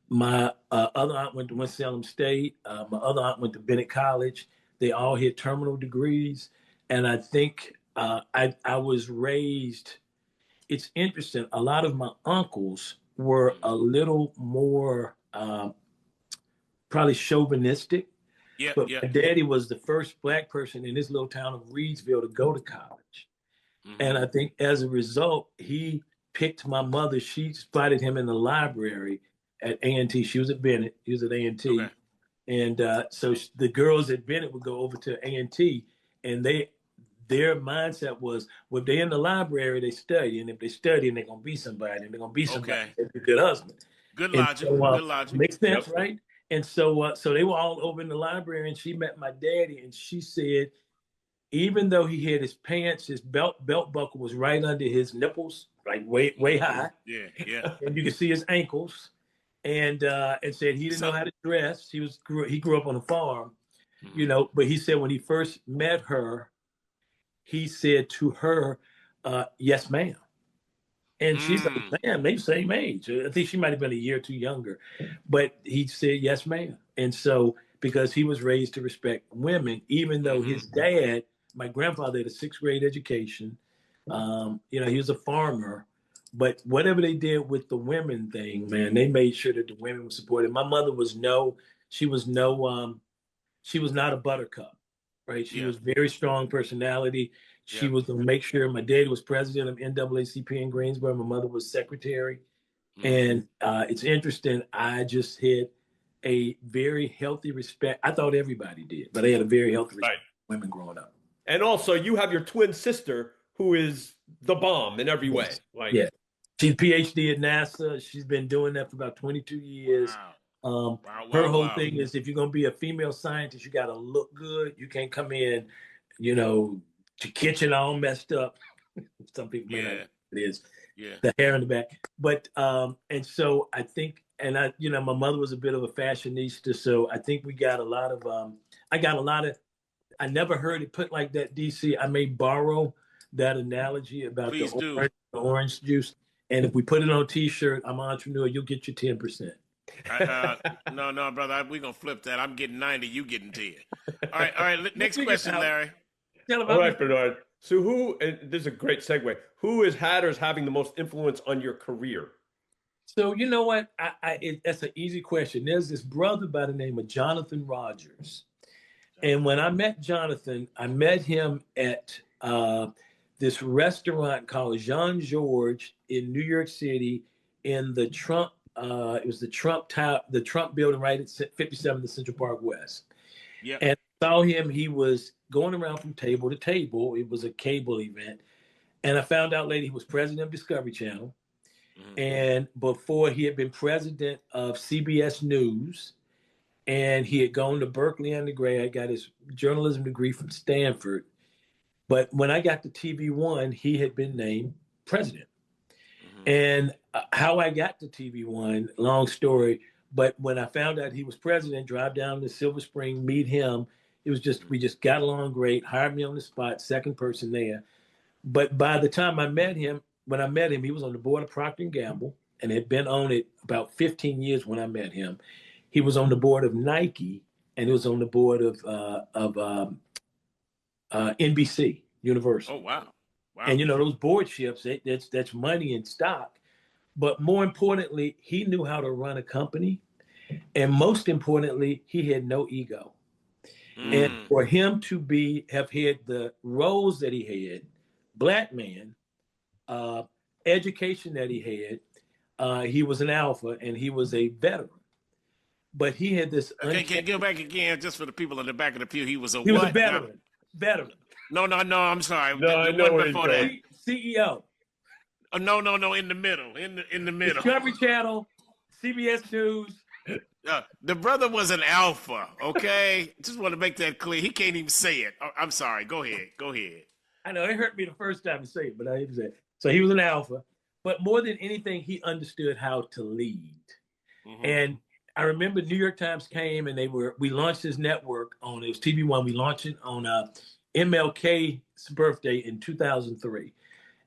My other aunt went to Winston-Salem State. My other aunt went to Bennett College. They all had terminal degrees. And I think I was raised, it's interesting. A lot of my uncles were a little more probably chauvinistic. But my daddy was the first Black person in this little town of Reedsville to go to college. And I think as a result, he picked my mother. She spotted him in the library at A&T. She was at Bennett. He was at A&T. And so the girls at Bennett would go over to A&T, and their mindset was, well, if they're in the library, they study. And if they study, and they're going to be somebody, and they're going to be somebody. They're a good husband.
Good logic.
So,
good logic.
Makes sense, right? And so they were all over in the library, and she met my daddy, and she said, even though he had his pants, his belt buckle was right under his nipples, like way high.
Yeah.
And you could see his ankles, and said he didn't know how to dress. He grew up on a farm, you know. But he said when he first met her, he said to her, "Yes, ma'am." And she's like, man, maybe same age. I think she might have been a year or two younger. But he said, yes, ma'am. And so, because he was raised to respect women, even though his dad, my grandfather, had a 6th grade education. You know, he was a farmer. But whatever they did with the women thing, man, they made sure that the women were supported. My mother was she was not a buttercup, right? She was very strong personality. She was going to make sure. My daddy was president of NAACP in Greensboro. My mother was secretary. And it's interesting. I just had a very healthy respect. I thought everybody did, but I had a very healthy respect for women growing up.
And also, you have your twin sister who is the bomb in every way.
She's a PhD at NASA. She's been doing that for about 22 years. Her whole thing is, if you're going to be a female scientist, you got to look good. You can't come in, you know, to kitchen all messed up. Some people may not know what it is. The hair in the back. But and so I think, and I, you know, my mother was a bit of a fashionista, so I think we got a lot of I never heard it put like that, DC. I may borrow that analogy about the orange juice. And if we put it on a t-shirt, I'm an entrepreneur, you'll get your 10%.
No, brother, we're gonna flip that. I'm getting 90, you getting 10. All right. Next question, Larry.
All right, Bernard. So who, and this is a great segue, who is had or is having the most influence on your career?
So you know what? That's an easy question. There's this brother by the name of Jonathan Rogers. And when I met Jonathan, I met him at this restaurant called Jean Georges in New York City in the Trump, it was the Trump building right at 57 the Central Park West.
Yeah.
And I saw him, he was going around from table to table. It was a cable event. And I found out later he was president of Discovery Channel. And before he had been president of CBS News, and he had gone to Berkeley undergrad, got his journalism degree from Stanford. But when I got to TV One, he had been named president. And how I got to TV One, long story, but when I found out he was president, drive down to Silver Spring, meet him. It was just, we just got along great, hired me on the spot, second person there. But by the time I met him, when I met him, he was on the board of Procter & Gamble and had been on it about 15 years when I met him. He was on the board of Nike and he was on the board of NBC Universal.
Oh, wow.
And you know, those boardships, that's money in stock. But more importantly, he knew how to run a company. And most importantly, he had no ego. And for him to have had the roles that he had, Black man, education that he had, he was an alpha and he was a veteran. But he had this.
Can you go back again, just for the people in the back of the pew? He was a
He was a veteran. Veteran.
No. I'm sorry.
No, I know where
before that.
CEO.
No. In the middle. In the middle.
Discovery Channel, CBS News.
The brother was an alpha. Okay, just want to make that clear. He can't even say it. I'm sorry. Go ahead.
I know it hurt me the first time to say it, but I didn't say it. So he was an alpha. But more than anything, he understood how to lead. And I remember New York Times came and we launched this network it was TV One. We launched it on MLK's birthday in 2003.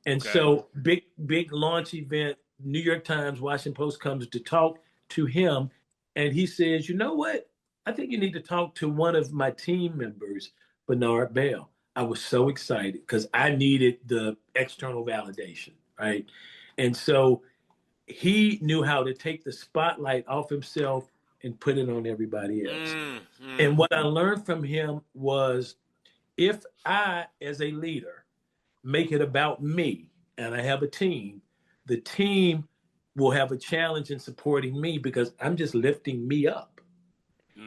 And so big launch event, New York Times, Washington Post comes to talk to him. And he says, you know what? I think you need to talk to one of my team members, Bernard Bell. I was so excited because I needed the external validation, right? And so he knew how to take the spotlight off himself and put it on everybody else. And what I learned from him was, if I, as a leader, make it about me and I have a team, the team will have a challenge in supporting me because I'm just lifting me up.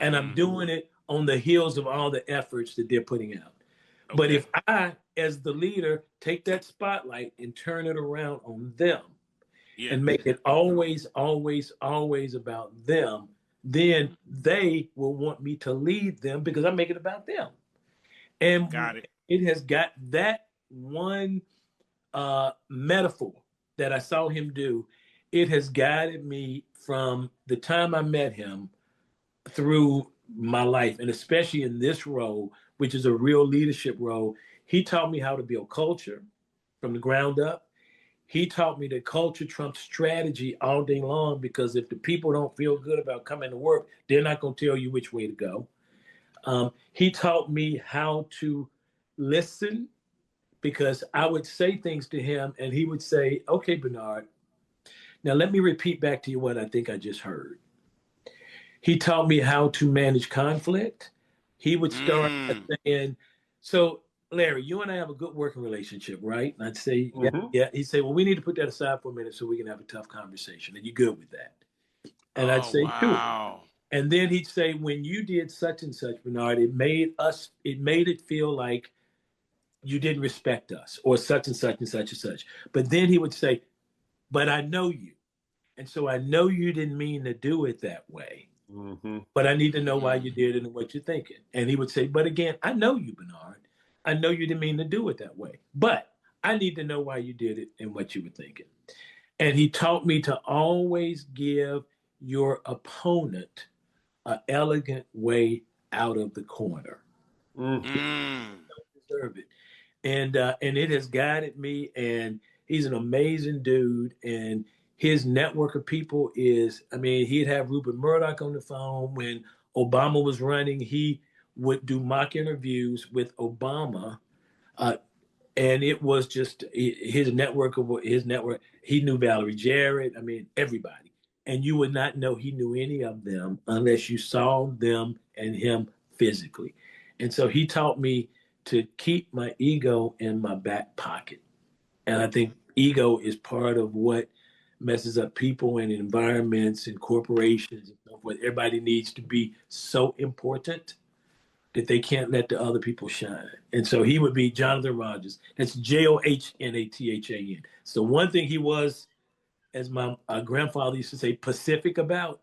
And I'm doing it on the heels of all the efforts that they're putting out. But if I, as the leader, take that spotlight and turn it around on them and make it always about them, then they will want me to lead them because I make it about them. And it has got that one metaphor that I saw him do. It has guided me from the time I met him through my life, and especially in this role, which is a real leadership role. He taught me how to build culture from the ground up. He taught me that culture trumps strategy all day long, because if the people don't feel good about coming to work, they're not going to tell you which way to go. He taught me how to listen, because I would say things to him and he would say, okay, Bernard, now let me repeat back to you what I think I just heard. He taught me how to manage conflict. He would start saying, so Larry, you and I have a good working relationship, right? And I'd say, yeah. He'd say, well, we need to put that aside for a minute so we can have a tough conversation. Are you good with that? And I'd say, sure. And then he'd say, when you did such and such, Bernard, it made it feel like you didn't respect us, or such and such and such and such. But then he would say, but I know you. And so I know you didn't mean to do it that way. But I need to know why you did it and what you're thinking. And he would say, but again, I know you, Bernard. I know you didn't mean to do it that way, but I need to know why you did it and what you were thinking. And he taught me to always give your opponent an elegant way out of the corner. You don't deserve it. And it has guided me. And He's an amazing dude, and his network of people is, I mean, he'd have Rupert Murdoch on the phone when Obama was running. He would do mock interviews with Obama, uh, and it was just his network of his network. He knew Valerie Jarrett. I mean, everybody, and you would not know he knew any of them unless you saw them and him physically. And so he taught me to keep my ego in my back pocket. And I think ego is part of what messes up people and environments and corporations and so forth. Everybody needs to be so important that they can't let the other people shine. And so he would be Jonathan Rogers. That's Johnathan. So one thing he was, as my grandfather used to say, Pacific about.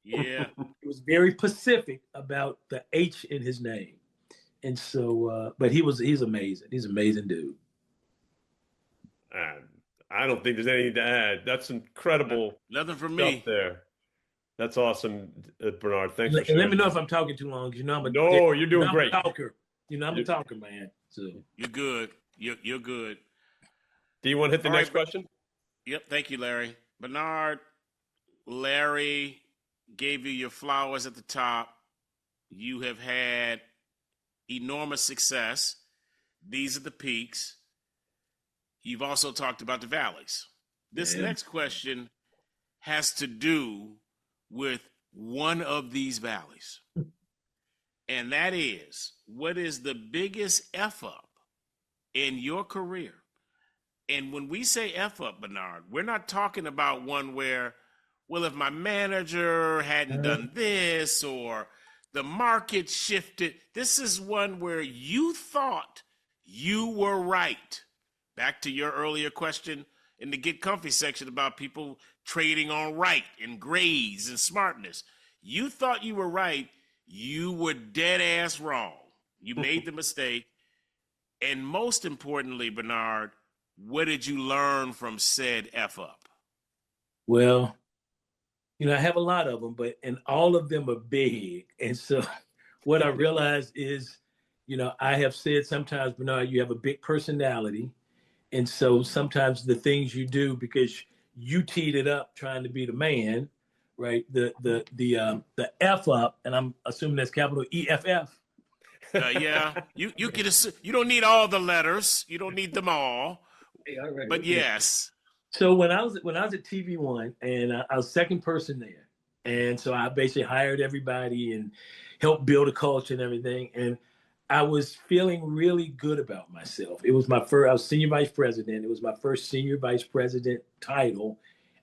Yeah.
He was very Pacific about the H in his name. And so, but he's amazing. He's an amazing dude.
I don't think there's anything to add. That's incredible
Nothing from
stuff
me.
there. That's awesome, Bernard. Thanks for
And
sharing.
let me know if I'm talking too long, because
No, you're doing
I'm
great.
a talker. I'm a talker, man. So
You're good. You're good.
Do you want to hit the
All
next
right.
question?
Yep. Thank you, Larry. Bernard, Larry gave you your flowers at the top. You have had enormous success. These are the peaks. You've also talked about the valleys. This next question has to do with one of these valleys. And that is, what is the biggest F up in your career? And when we say F up, Bernard, we're not talking about one where, well, if my manager hadn't done this or the market shifted. This is one where you thought you were right. Back to your earlier question in the Get Comfy section about people trading on right and grades and smartness. You thought you were right. You were dead ass wrong. You made the mistake. And most importantly, Bernard, what did you learn from said F up?
Well, I have a lot of them, and all of them are big. And so what I realized is, I have said sometimes, Bernard, you have a big personality. And so sometimes the things you do, because you teed it up trying to be the man, right? The F up, and I'm assuming that's capital EFF.
Yeah, you can assume, you don't need all the letters. You don't need them all.
All right,
But
okay.
yes.
So when I was at TV1, and I was second person there, and so I basically hired everybody and helped build a culture and everything, and I was feeling really good about myself. It was my first. I was senior vice president. It was my first senior vice president title,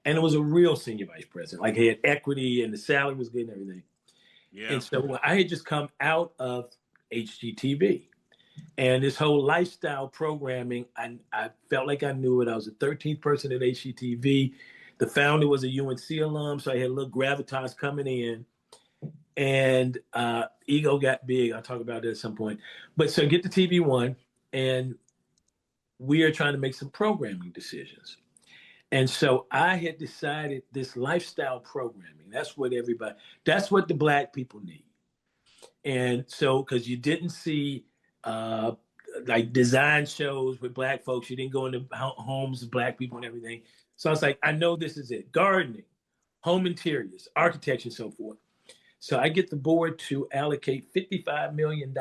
and it was a real senior vice president. Like, I had equity, and the salary was good and everything.
Yeah.
And so I had just come out of HGTV. And this whole lifestyle programming, I felt like I knew it. I was the 13th person at HGTV. The founder was a UNC alum, so I had a little gravitas coming in. And ego got big. I'll talk about that at some point. But so I get to TV1, and we are trying to make some programming decisions. And so I had decided this lifestyle programming, that's what the Black people need. And so, because you didn't see like design shows with Black folks, you didn't go into homes of Black people and everything. So I was like, I know this is it. Gardening, home interiors, architecture, and so forth. So I get the board to allocate $55 million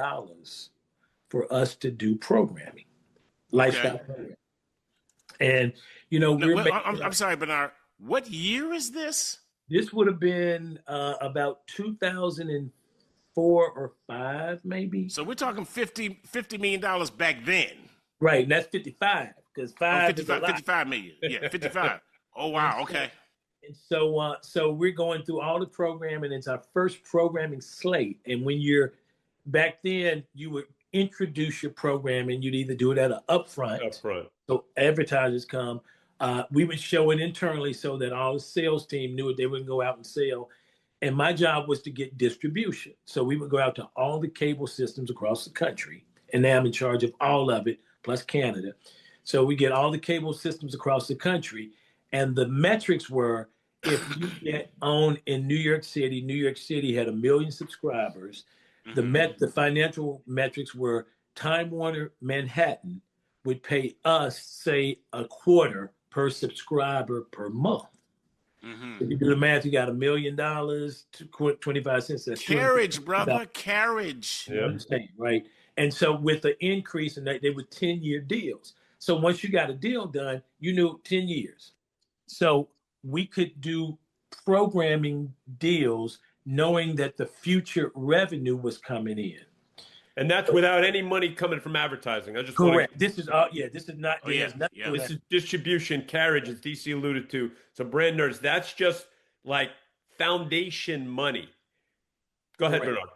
for us to do programming, lifestyle programming. And,
I'm sorry, Bernard. What year is this?
This would have been about 2004 or 5, maybe.
So we're talking $50 million back then.
Right, and that's 55, because
55 million. Yeah, 55. Oh, wow, okay.
And so we're going through all the programming. It's our first programming slate. And when you're back then, you would introduce your programming. You'd either do it at an upfront. So advertisers come. We would show it internally so that all the sales team knew it. They wouldn't go out and sell. And my job was to get distribution. So we would go out to all the cable systems across the country. And now I'm in charge of all of it, plus Canada. So we get all the cable systems across the country. And the metrics were, if you get on in New York City had 1 million subscribers. Mm-hmm. The financial metrics were Time Warner Manhattan would pay us, say, a quarter per subscriber per month.
Mm-hmm.
If you do the math, you got $1 million, 25 cents. That's
Carriage,
$250.
brother, carriage.
You understand, right? And so with the increase in that, they were 10-year deals. So once you got a deal done, you knew 10 years. So we could do programming deals knowing that the future revenue was coming in.
And that's without any money coming from advertising. I just
Correct.
want
This is this is not
Oh, yeah, yeah.
this is distribution, carriage, as DC alluded to. So brand nerds, that's just like foundation money. Go ahead,
Correct.
Bernard.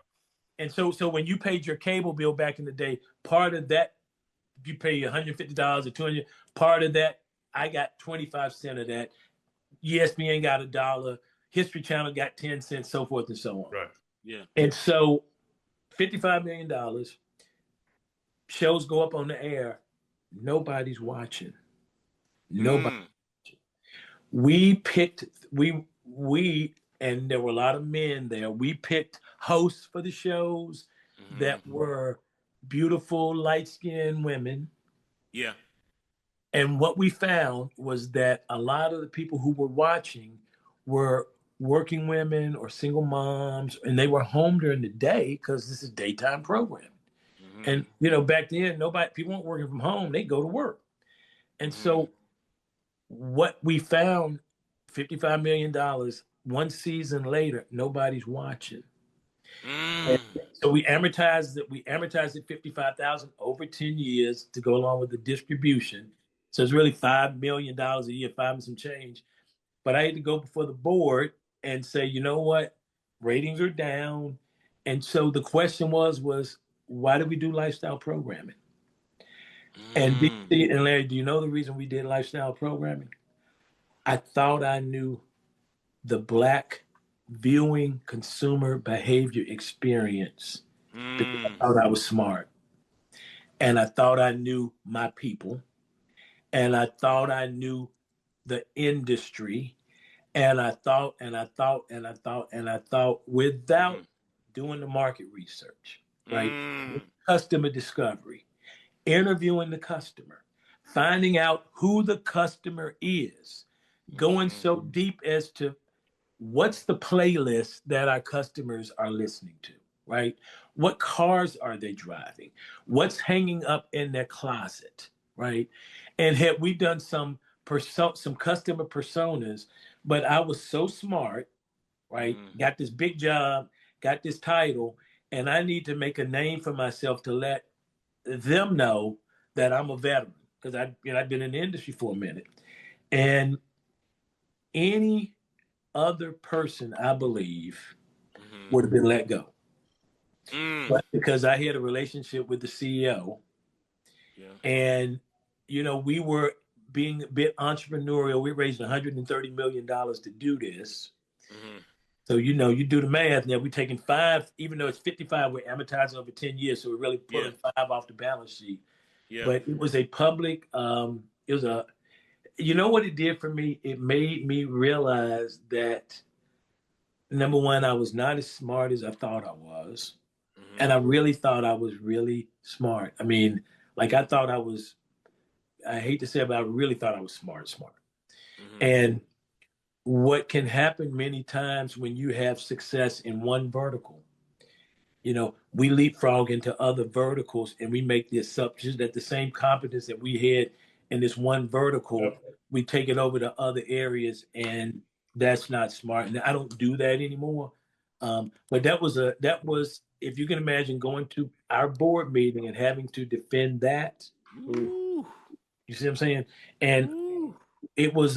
And so when you paid your cable bill back in the day, part of that, you pay $150 or $200, part of that, I got 25 cents of that. ESPN got $1, History Channel got 10 cents, so forth and so on.
Right.
Yeah.
And so $55 million, shows go up on the air, nobody's watching. Nobody. We picked, and there were a lot of men there. We picked hosts for the shows that were beautiful, light-skinned women.
Yeah.
And what we found was that a lot of the people who were watching were working women or single moms, and they were home during the day because this is daytime programming. And back then, people weren't working from home; they go to work. And so, what we found, $55 million, one season later, nobody's watching. So we amortized it. We amortized it 55,000 over 10 years to go along with the distribution. So it's really $5 million a year, five and some change. But I had to go before the board and say, you know what, ratings are down. And so the question was why do we do lifestyle programming? And Larry, do you know the reason we did lifestyle programming? I thought I knew the Black viewing consumer behavior experience because I thought I was smart. And I thought I knew my people. And I thought I knew the industry. And I thought without doing the market research, right? Customer discovery, interviewing the customer, finding out who the customer is, going so deep as to what's the playlist that our customers are listening to, right? What cars are they driving? What's hanging up in their closet, right? And had we done some customer personas, but I was so smart, right? Got this big job, got this title, and I need to make a name for myself to let them know that I'm a veteran because I've been in the industry for a minute. And any other person, I believe, would have been let go. But because I had a relationship with the CEO, and we were being a bit entrepreneurial. We raised $130 million to do this. So you do the math. Now we're taking 5, even though it's 55, we're amortizing over 10 years, so we're really pulling 5 off the balance sheet. But it was a public. It was a. You know what it did for me? It made me realize that, number one, I was not as smart as I thought I was. And I really thought I was really smart. I mean, like I hate to say it, but I really thought I was smart. And what can happen many times when you have success in one vertical, we leapfrog into other verticals and we make the assumption that the same competence that we had in this one vertical, we take it over to other areas, and that's not smart. And I don't do that anymore. But that was, if you can imagine going to our board meeting and having to defend that. You see what I'm saying? And it was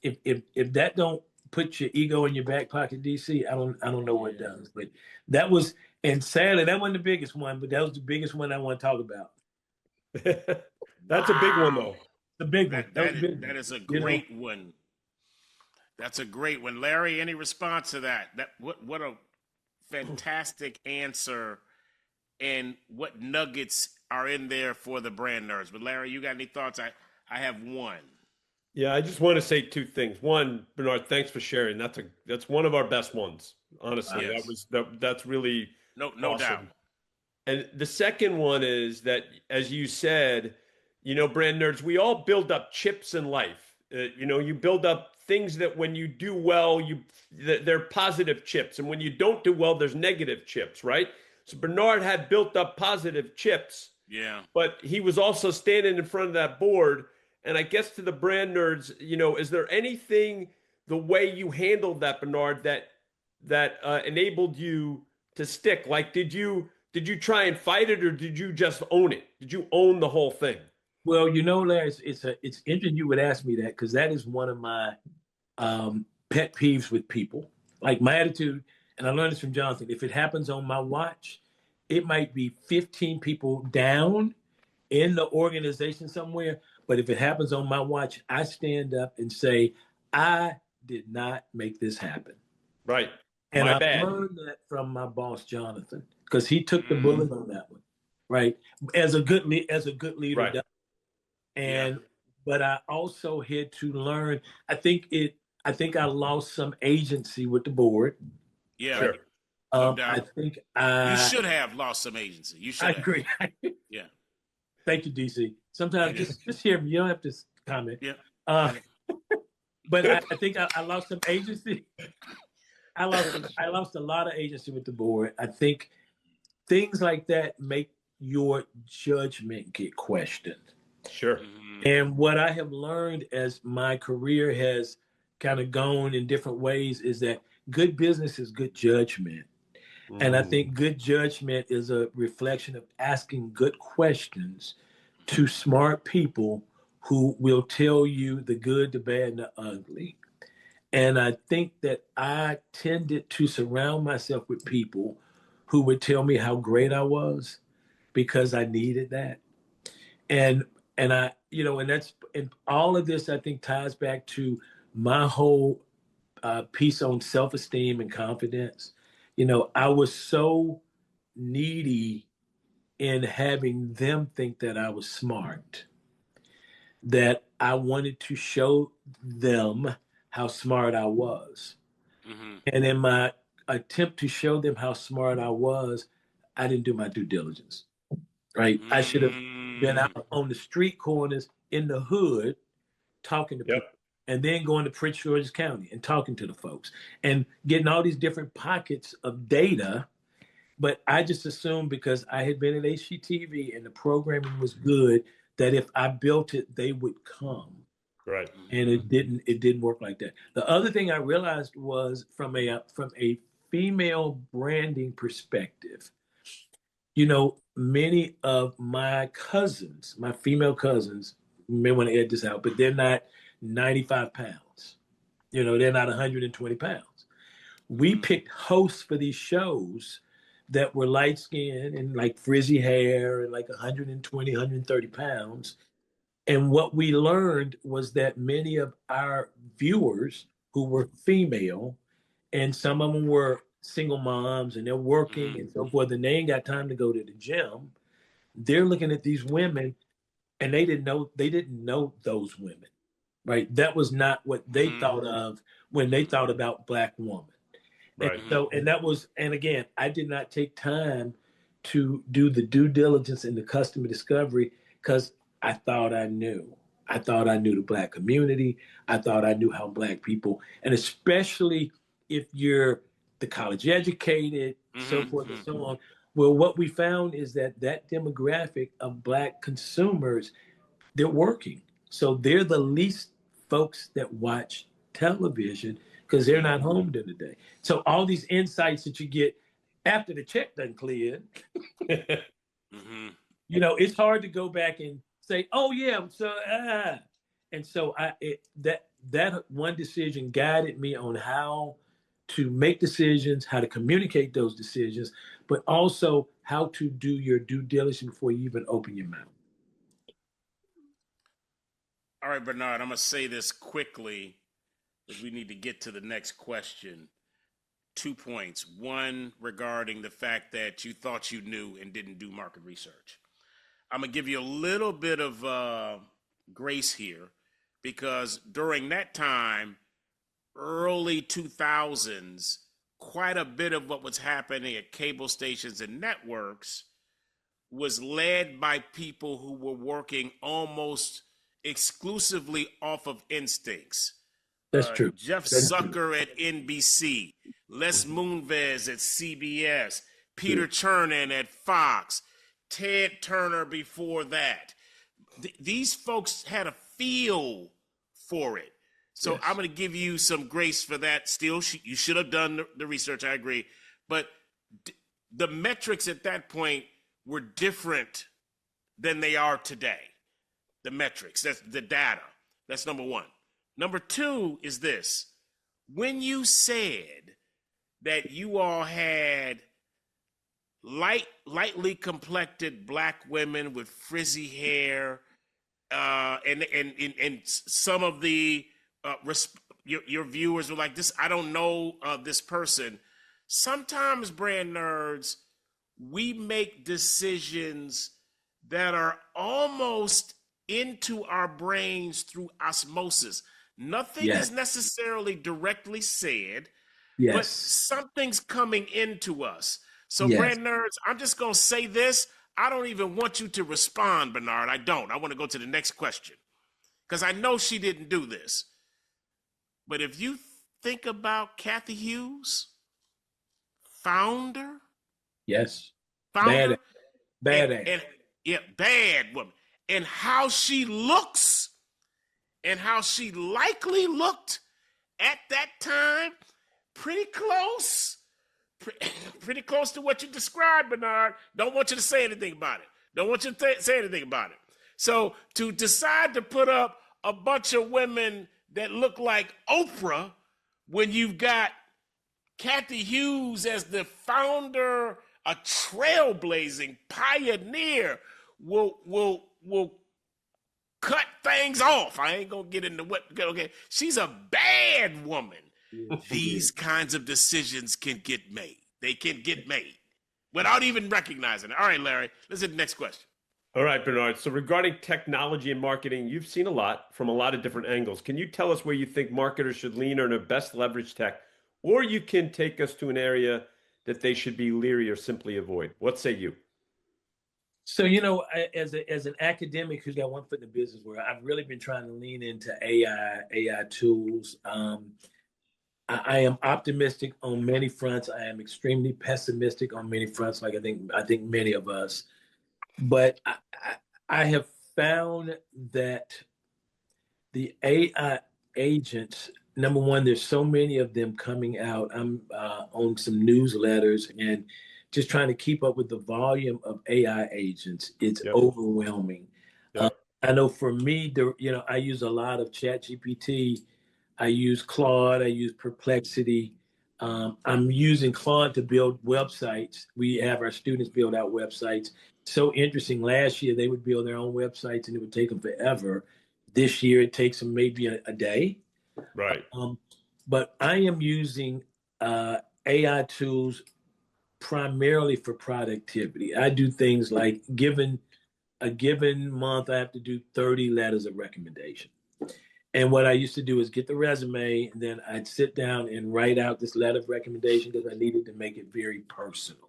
if that don't put your ego in your back pocket, DC, I don't know what does. But that was, and sadly, that wasn't the biggest one, but that was the biggest one I want to talk about.
That's a big one, though.
The big one.
That is a great one. That's a great one. Larry, any response to that? What a fantastic answer, and what nuggets are in there for the brand nerds. But Larry, you got any thoughts? I have one.
Yeah, I just want to say 2 things. One, Bernard, thanks for sharing. That's one of our best ones. Honestly,
Yes.
that's really
no
awesome.
doubt.
And the second one is that, as you said, brand nerds, we all build up chips in life. You build up things that when you do well, they're positive chips, and when you don't do well, there's negative chips, right? So Bernard had built up positive chips,
Yeah.
but he was also standing in front of that board. And I guess to the brand nerds, is there anything the way you handled that, Bernard, that enabled you to stick? Like, did you try and fight it, or did you just own it? Did you own the whole thing?
Well, Larry, it's interesting you would ask me that because that is one of my pet peeves with people. Like my attitude, and I learned this from Jonathan. If it happens on my watch, it might be 15 people down in the organization somewhere. But if it happens on my watch, I stand up and say, I did not make this happen.
Right.
And
My
I
bad.
learned that from my boss, Jonathan, because he took the
Mm,
bullet on that one, right? As a good leader
Right.
does.
yeah.
And but I also had to learn. I think it. I think I lost some agency with the board.
Yeah.
Sure.
No
I
doubt.
think
You
I.
should have lost some agency. You
I
should have.
agree.
Yeah.
Thank you, DC. Sometimes just hear me. You don't have to comment.
Yeah.
Uh, but I think I lost some agency. I lost a lot of agency with the board. I think things like that make your judgment get questioned.
Sure.
Mm,
And what I have learned as my career has kind of gone in different ways is that good business is good judgment. And I
Mm,
think good judgment is a reflection of asking good questions to smart people who will tell you the good, the bad, and the ugly. And I think that I tended to surround myself with people who would tell me how great I was because I needed that. And and all of this I think ties back to my whole piece on self-esteem and confidence. I was so needy in having them think that I was smart that I wanted to show them how smart I was.
mm-hmm.
And in my attempt to show them how smart I was, I didn't do my due diligence, right? I should have been
Mm,
out on the street corners in the hood talking to
yep.
people and then going to Prince George's County and talking to the folks and getting all these different pockets of data. But I just assumed because I had been at HGTV and the programming was good that if I built it, they would come.
Right.
And
mm-hmm.
it didn't work like that. The other thing I realized was from a female branding perspective, many of my cousins, my female cousins, may want to edit this out, but they're not 95 pounds. They're not 120 pounds. We
Mm-hmm.
picked hosts for these shows that were light skinned and like frizzy hair and like 120, 130 pounds. And what we learned was that many of our viewers who were female, and some of them were single moms and they're
Mm-hmm.
working and so forth, and they ain't got time to go to the gym. They're looking at these women and they didn't know those women, right? That was not what they
Mm-hmm.
thought of when they thought about Black woman. And
Right.
so, and again, I did not take time to do the due diligence and the customer discovery because I thought I knew. I thought I knew the Black community. I thought I knew how Black people, and especially if you're the college educated, so forth and
Mm-hmm.
so on. Well, what we found is that demographic of Black consumers, they're working. So they're the least folks that watch television because they're
Mm-hmm.
not home during the day. So all these insights that you get after the check done cleared,
Mm-hmm.
it's hard to go back and say, "Oh yeah, so And so that one decision guided me on how to make decisions, how to communicate those decisions, but also how to do your due diligence before you even open your mouth.
All right, Bernard, I'm going to say this quickly because we need to get to the next question. 2 points. One, regarding the fact that you thought you knew and didn't do market research. I'm going to give you a little bit of grace here because during that time, early 2000s, quite a bit of what was happening at cable stations and networks was led by people who were working almost exclusively off of instincts.
That's true.
Jeff
That's true.
Zucker at NBC, Les Moonves at CBS, Peter Chernin at Fox, Ted Turner before that. These folks had a feel for it. So
Yes.
I'm going to give you some grace for that. Still, you should have done the research. I agree. But the metrics at that point were different than they are today. The metrics, that's the data. That's number one. Number two is this. When you said that you all had lightly complected black women with frizzy hair, and some of the your viewers were like, this, I don't know this person. Sometimes, brand nerds, we make decisions that are almost into our brains through osmosis. Nothing is necessarily directly said, but something's coming into us. So, brand nerds, I'm just going to say this. I don't even want you to respond, Bernard. I don't. I want to go to the next question because I know she didn't do this. But if you think about Kathy Hughes, founder,
bad
and bad woman, and how she looks and how she likely looked at that time, pretty close to what you described, Bernard. Don't want you to say anything about it. Don't want you to say anything about it. So to decide to put up a bunch of women that look like Oprah when you've got Kathy Hughes as the founder, a trailblazing pioneer, will cut things off. I ain't gonna get into what. Okay, she's a bad woman. These kinds of decisions can get made. They can get made without even recognizing it. All right, Larry, let's hit the next question.
All right, Bernard. So regarding technology and marketing, you've seen a lot from a lot of different angles. Can you tell us where you think marketers should lean on their best leverage tech? Or you can take us to an area that they should be leery or simply avoid. What say you?
So, as an academic who's got one foot in the business world, I've really been trying to lean into AI tools. I am optimistic on many fronts. I am extremely pessimistic on many fronts, like I think many of us. But I have found that the AI agents, number one, there's so many of them coming out. I'm on some newsletters and just trying to keep up with the volume of AI agents. It's overwhelming. I know for me, I use a lot of ChatGPT. I use Claude. I use Perplexity. I'm using Claude to build websites. We have our students build out websites. So interesting. Last year, they would build their own websites and it would take them forever. This year, it takes them maybe a day.
Right.
But I am using AI tools primarily for productivity. I do things like given a given month, I have to do 30 letters of recommendation. And what I used to do is get the resume, and then I'd sit down and write out this letter of recommendation because I needed to make it very personal.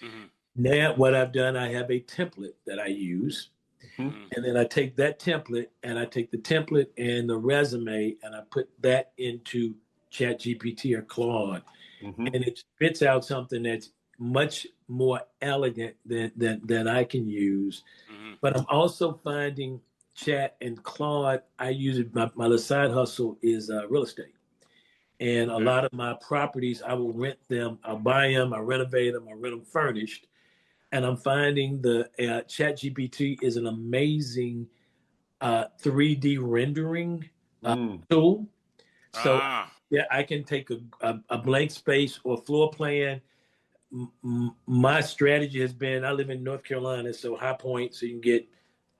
Mm-hmm. Now, what I've done, I have a template that I use. Mm-hmm. And then I take that template, and I take the template and the resume, and I put that into ChatGPT or Claude. Mm-hmm. And it spits out something that's much more elegant than I can use. Mm-hmm. But I'm also finding Chat and Claude, I use it. My little side hustle is real estate. And a lot of my properties, I will rent them. I'll buy them, I renovate them, I rent them furnished. And I'm finding the ChatGPT is an amazing 3D rendering tool. So I can take a blank space or floor plan. My strategy has been, I live in North Carolina, so High Point, so you can get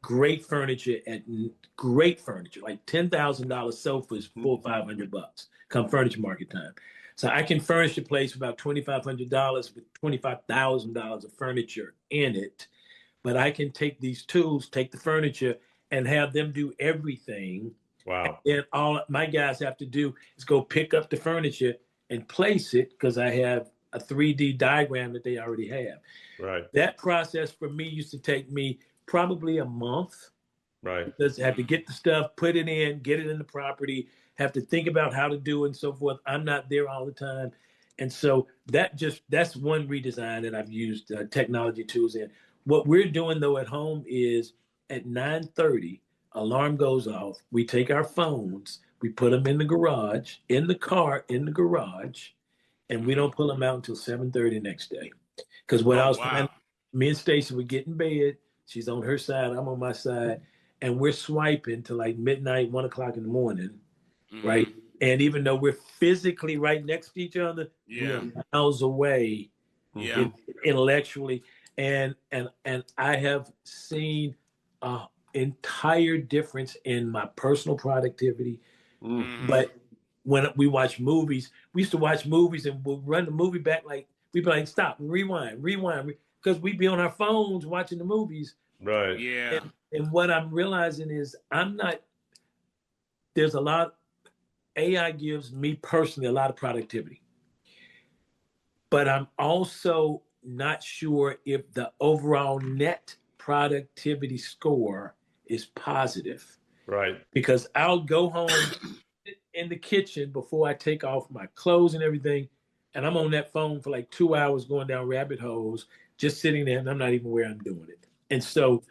great furniture like $10,000 sofas, $400 or $500 come furniture market time. So I can furnish the place for about $2,500 with $25,000 of furniture in it. But I can take these tools, take the furniture, and have them do everything.
Wow.
And all my guys have to do is go pick up the furniture and place it, because I have a 3D diagram that they already have.
Right.
That process for me used to take me probably a month.
Right.
Because I have to get the stuff, put it get it in the property, have to think about how to do it and so forth. I'm not there all the time. And so that's one redesign that I've used technology tools in. What we're doing though at home is at 9:30, alarm goes off. We take our phones, we put them in the garage, in the car, in the garage, and we don't pull them out until 7:30 next day. Because what I
Oh,
was
wow.
finding, me and Stacy would get in bed. She's on her side, I'm on my side, and we're swiping to like midnight, 1 o'clock in the morning, right?
Mhm.
And even though we're physically right next to each other, we
Yeah.
are miles away
Yeah.
intellectually. And I have seen an entire difference in my personal productivity.
Mm.
But when we watch movies, we used to watch movies and we'll run the movie back like we'd be like, stop, rewind, because we'd be on our phones watching the movies.
Right.
Yeah.
And what I'm realizing is there's a lot, AI gives me personally a lot of productivity, but I'm also not sure if the overall net productivity score is positive
Right.
because I'll go home in the kitchen before I take off my clothes and everything. And I'm on that phone for like 2 hours going down rabbit holes, just sitting there, and I'm not even aware I'm doing it. And so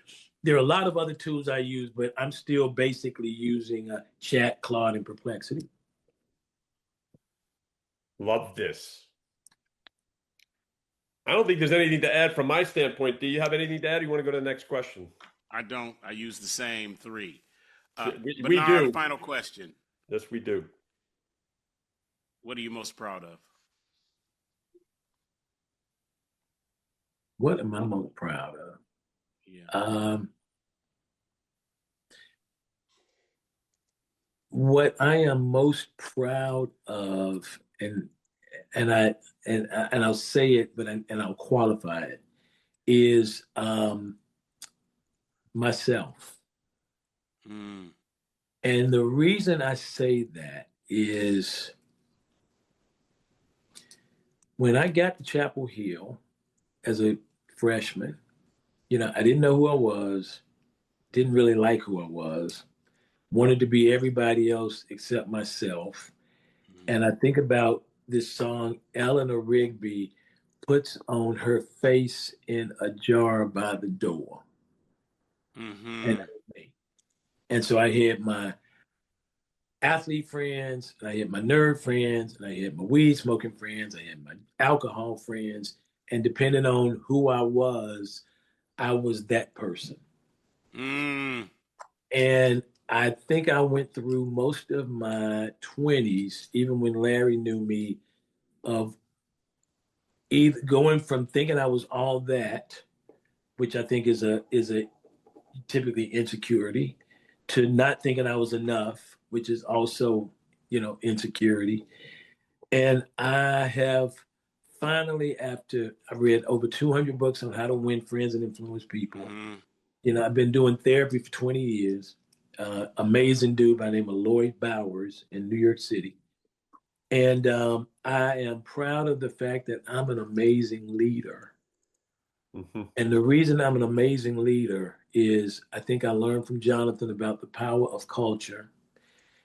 there are a lot of other tools I use, but I'm still basically using Chat, Claude, and Perplexity.
Love this. I don't think there's anything to add from my standpoint. Do you have anything to add? Or you want to go to the next question?
I don't. I use the same three.
We
Bernard,
do.
final question.
Yes, we do.
What are you most proud of?
What am I most proud of?
Yeah.
What I am most proud of, and I'll say it, and I'll qualify it, is myself.
Mm.
And the reason I say that is when I got to Chapel Hill as a freshman, I didn't know who I was, didn't really like who I was, wanted to be everybody else except myself. And I think about this song Eleanor Rigby puts on her face in a jar by the door. And
Mm-hmm.
and so I had my athlete friends, and I had my nerd friends, and I had my weed smoking friends, I had my alcohol friends, and depending on who I was that person.
Mm.
And I think I went through most of my 20s, even when Larry knew me, of either going from thinking I was all that, which I think is a typically insecurity, to not thinking I was enough, which is also, insecurity. And I have finally, after I read over 200 books on how to win friends and influence people,
Mm-hmm.
I've been doing therapy for 20 years. Amazing dude by the name of Lloyd Bowers in New York City. And I am proud of the fact that I'm an amazing leader.
Mm-hmm.
And the reason I'm an amazing leader is I think I learned from Jonathan about the power of culture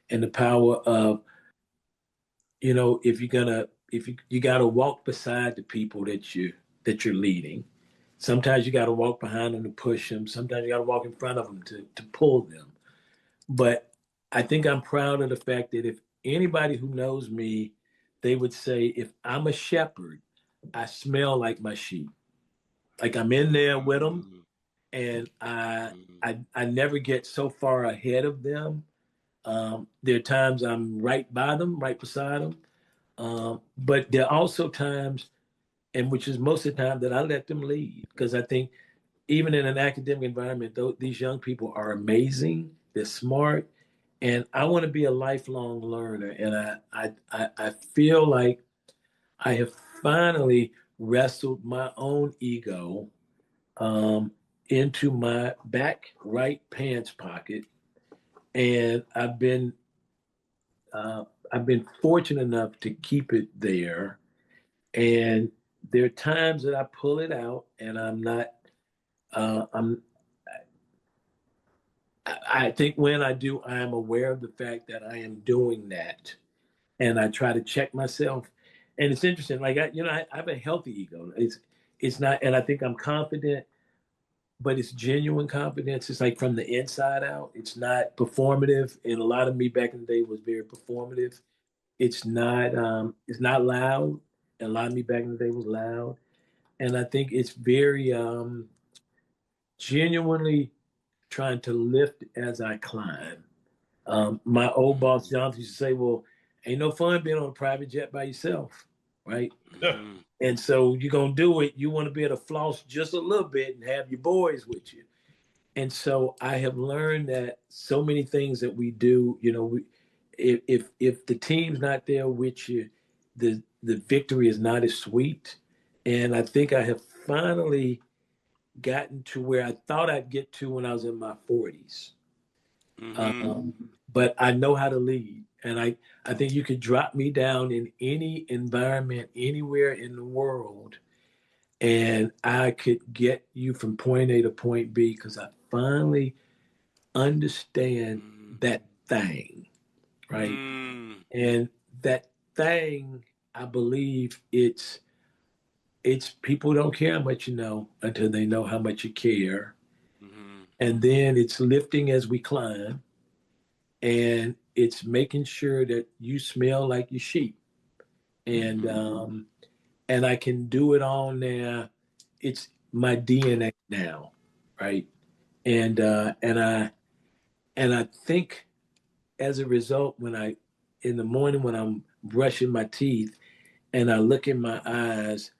and the power of, if you gotta walk beside the people that you're leading. Sometimes you gotta walk behind them to push them. Sometimes you gotta walk in front of them to pull them. But I think I'm proud of the fact that if anybody who knows me, they would say if I'm a shepherd, I smell like my sheep. Like I'm in there with them, and I never get so far ahead of them. There are times I'm right by them, right beside them, but there are also times, and which is most of the time, that I let them lead because I think even in an academic environment, these young people are amazing. They're smart, and I want to be a lifelong learner. And I feel like I have finally wrestled my own ego um, into my back right pants pocket, and uh, I've been fortunate enough to keep it there. And there are times that I pull it out and I'm not, I'm, I think when I do, I am aware of the fact that I am doing that. And I try to check myself. And it's interesting, like, I have a healthy ego. It's not, and I think I'm confident, but it's genuine confidence. It's like from the inside out. It's not performative. And a lot of me back in the day was very performative. It's not loud. And a lot of me back in the day was loud. And I think it's very genuinely trying to lift as I climb. My old boss Johnson used to say, "Well, ain't no fun being on a private jet by yourself, right?"
Mm-hmm.
And so you're gonna do it. You want to be able to floss just a little bit and have your boys with you. And so I have learned that so many things that we do, if the team's not there with you, the victory is not as sweet. And I think I have finally gotten to where I thought I'd get to when I was in my 40s.
Mm-hmm.
Um, but I know how to lead. And I think you could drop me down in any environment, anywhere in the world, and I could get you from point A to point B because I finally understand that thing, right?
Mm-hmm.
And that thing, I believe it's people don't care how much you know until they know how much you care.
Mm-hmm.
And then it's lifting as we climb, and it's making sure that you smell like your sheep. And and I can do it all now. It's my DNA now, right? And I think as a result, when I in the morning when I'm brushing my teeth and I look in my eyes,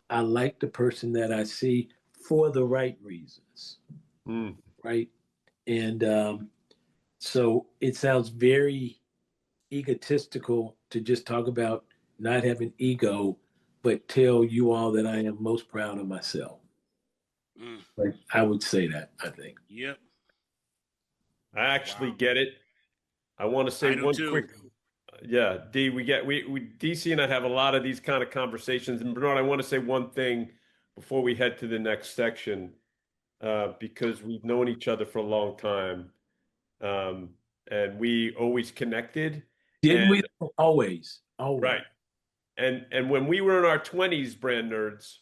I like the person that I see for the right reasons,
Mm.
right? And so it sounds very egotistical to just talk about not having ego, but tell you all that I am most proud of myself.
Mm.
Like I would say that, I think.
Yep.
I actually
Wow.
get it. I want to say
I do
one quick,
too.
yeah, D, we DC and I have a lot of these kind of conversations. And Bernard, I want to say one thing before we head to the next section, because we've known each other for a long time, um, and we always connected.
Didn't
And
we? Always,
right,
always.
and when we were in our 20s, brand nerds,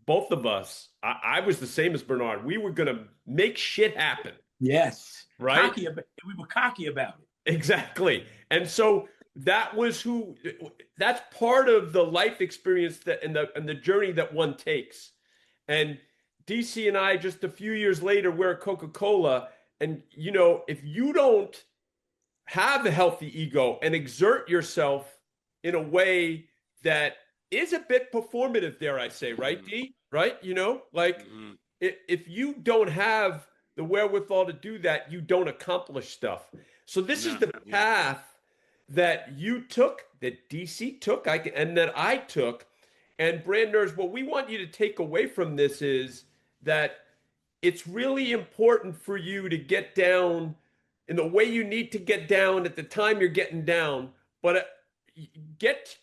both of us, I was the same as Bernard. We were gonna make shit happen,
Yes.
right?
Cocky about we were cocky about it.
Exactly. And so that was that's part of the life experience that and the journey that one takes. And DC and I just a few years later we're at Coca-Cola, and if you don't have a healthy ego and exert yourself in a way that is a bit performative, dare I say, right,
Mm-hmm.
D? Right? Like
Mm-hmm.
if you don't have the wherewithal to do that, you don't accomplish stuff. So this is
No.
the
Yeah.
path that you took, that DC took, and that I took. And brand nerds, what we want you to take away from this is that it's really important for you to get down in the way you need to get down at the time you're getting down, but get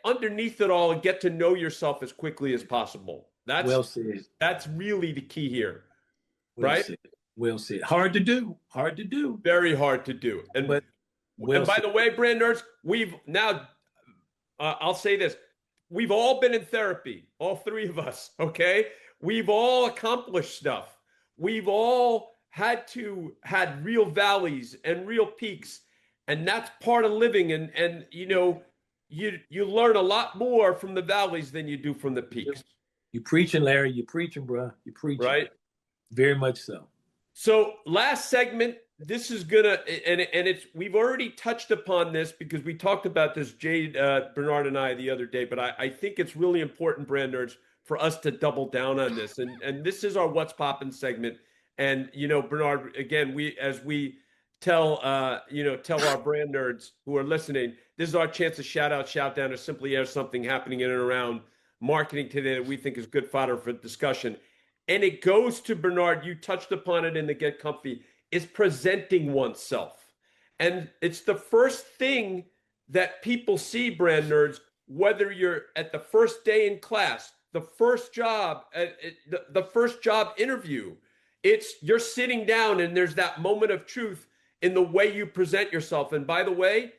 underneath it all and get to know yourself as quickly as possible.
Well said.
That's really the key here,
Well
right?
said. Well said. Hard to do. Hard to do.
Very hard to do.
But well
And by
said.
the way, brand nerds, we've now I'll say this. We've all been in therapy, all three of us, okay? We've all accomplished stuff. We've all had real valleys and real peaks, and that's part of living. And you learn a lot more from the valleys than you do from the peaks,
You preaching, Larry. You preaching, bro. You preaching.
right?
Very much so.
So last segment, this is gonna and it's we've already touched upon this because we talked about this, Jade, Bernard and I the other day, but I think it's really important, brand nerds, for us to double down on this. And this is our What's Poppin' segment. And Bernard, again, we tell tell our brand nerds who are listening, this is our chance to shout out, shout down, or simply air something happening in and around marketing today that we think is good fodder for discussion. And it goes to Bernard, you touched upon it in the Get Comfy, is presenting oneself. And it's the first thing that people see, brand nerds, whether you're at the first day in class, the first job, the first job interview, you're sitting down and there's that moment of truth in the way you present yourself. And by the way,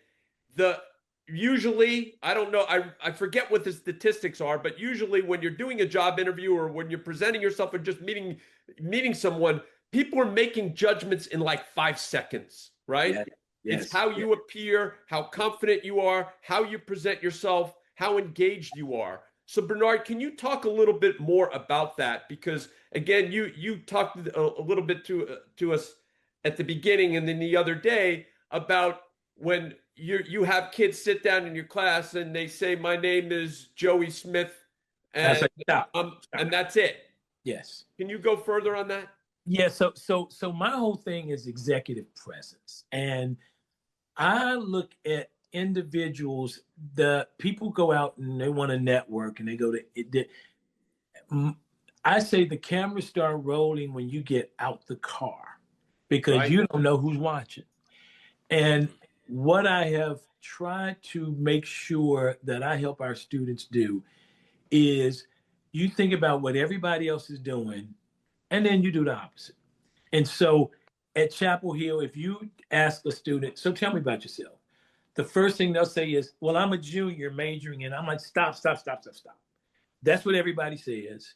the usually, I don't know, I forget what the statistics are, but usually when you're doing a job interview or when you're presenting yourself or just meeting someone, people are making judgments in like 5 seconds, right?
Yeah. Yes.
It's how you appear, how confident you are, how you present yourself, how engaged you are. So Bernard, can you talk a little bit more about that? Because again, you talked a little bit to us at the beginning and then the other day about when you have kids sit down in your class and they say, "My name is Joey Smith,"
That's
and
like, stop.
and that's it.
Yes.
Can you go further on that?
Yeah. So my whole thing is executive presence, and I look at individuals. The people go out and they want to network, and they go to it. I say the cameras start rolling when you get out the car because
Right.
you don't know who's watching. And what I have tried to make sure that I help our students do is you think about what everybody else is doing, and then you do the opposite. And so at Chapel Hill, if you ask a student, so tell me about yourself, the first thing they'll say is, well, I'm a junior majoring in. I'm like, stop. That's what everybody says.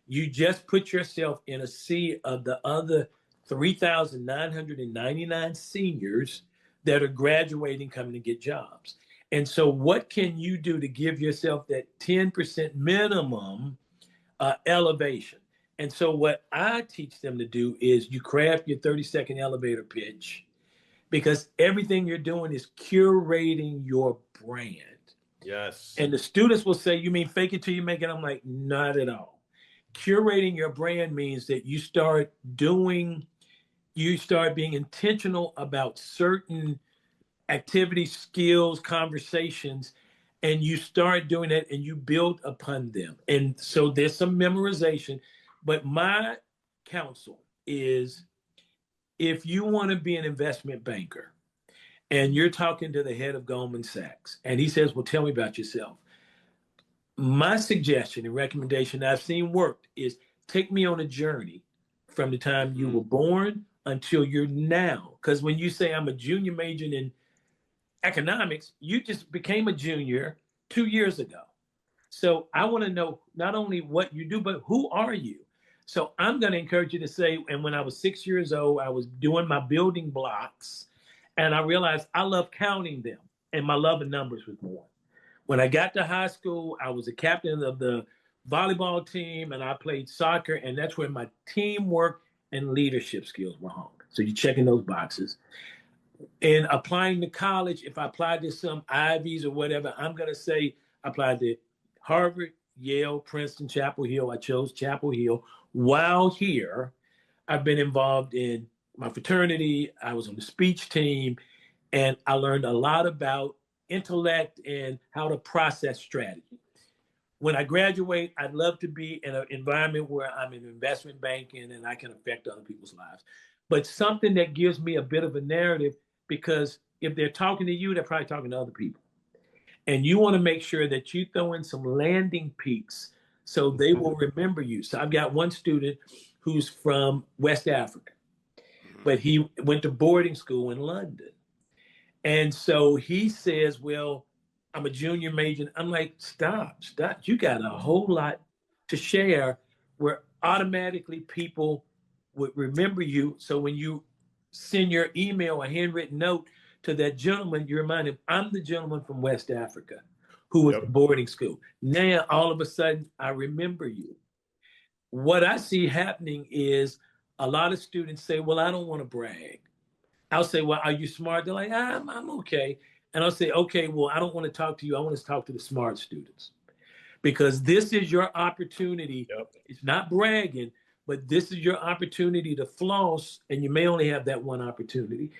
You just put yourself in a sea of the other 3,999 seniors that are graduating, coming to get jobs. And so what can you do to give yourself that 10% minimum elevation? And so what I teach them to do is you craft your 30-second elevator pitch, because everything you're doing is curating your brand.
Yes.
And the students will say, you mean fake it till you make it? I'm like, not at all. Curating your brand means that you start being intentional about certain activities, skills, conversations, and you start doing it and you build upon them. And so there's some memorization, but my counsel is if you want to be an investment banker and you're talking to the head of Goldman Sachs and he says, well, tell me about yourself. My suggestion and recommendation I've seen worked is take me on a journey from the time you were born until you're now. Because when you say I'm a junior major in economics, you just became a junior 2 years ago. So I want to know not only what you do, but who are you? So I'm going to encourage you to say, and when I was 6 years old, I was doing my building blocks and I realized I love counting them and my love of numbers was born. When I got to high school, I was a captain of the volleyball team and I played soccer, and that's where my teamwork and leadership skills were honed. So you're checking those boxes. And applying to college, if I applied to some Ivies or whatever, I'm going to say I applied to Harvard, Yale, Princeton, Chapel Hill. I chose Chapel Hill. While here, I've been involved in my fraternity. I was on the speech team, and I learned a lot about intellect and how to process strategy. When I graduate, I'd love to be in an environment where I'm in investment banking and I can affect other people's lives. But something that gives me a bit of a narrative, because if they're talking to you, they're probably talking to other people. And you want to make sure that you throw in some landing peaks so they will remember you. So I've got one student who's from West Africa, but he went to boarding school in London. And so he says, well, I'm a junior major. I'm like, stop. You got a whole lot to share where automatically people would remember you. So when you send your email, a handwritten note to that gentleman, you remind him, I'm the gentleman from West Africa who was at boarding school. Now, all of a sudden, I remember you. What I see happening is a lot of students say, well, I don't want to brag. I'll say, well, are you smart? They're like, I'm okay. And I'll say, okay, well, I don't want to talk to you. I want to talk to the smart students, because this is your opportunity. It's not bragging, but this is your opportunity to floss, and you may only have that one opportunity.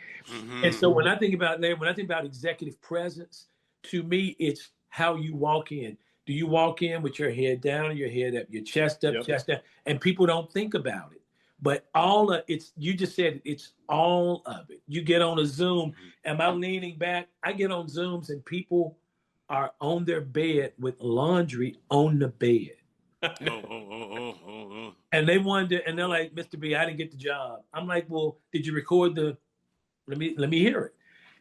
And so when I think about executive presence, to me, it's how you walk in. Do you walk in with your head down or your head up, your chest up, chest down? And people don't think about it. But all of it's, you just said it's all of it. You get on a Zoom. Am I leaning back? I get on Zooms and people are on their bed with laundry on the bed.
Oh.
And they wonder, and they're like, Mr. B, I didn't get the job. I'm like, well, did you record the, let me hear it.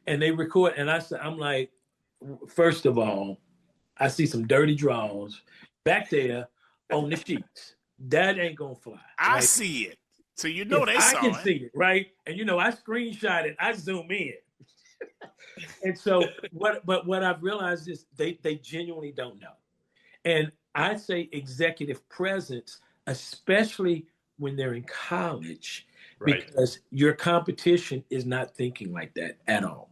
And they record, and I'm like, first of all, I see some dirty drawers back there on the sheets. That ain't gonna fly.
I
Right?
see it. So you know
If
they
I can
saw it.
see it, right? And I screenshot it, I zoom in. And so what I've realized is they genuinely don't know. And I say executive presence, especially when they're in college,
Right.
because your competition is not thinking like that at all.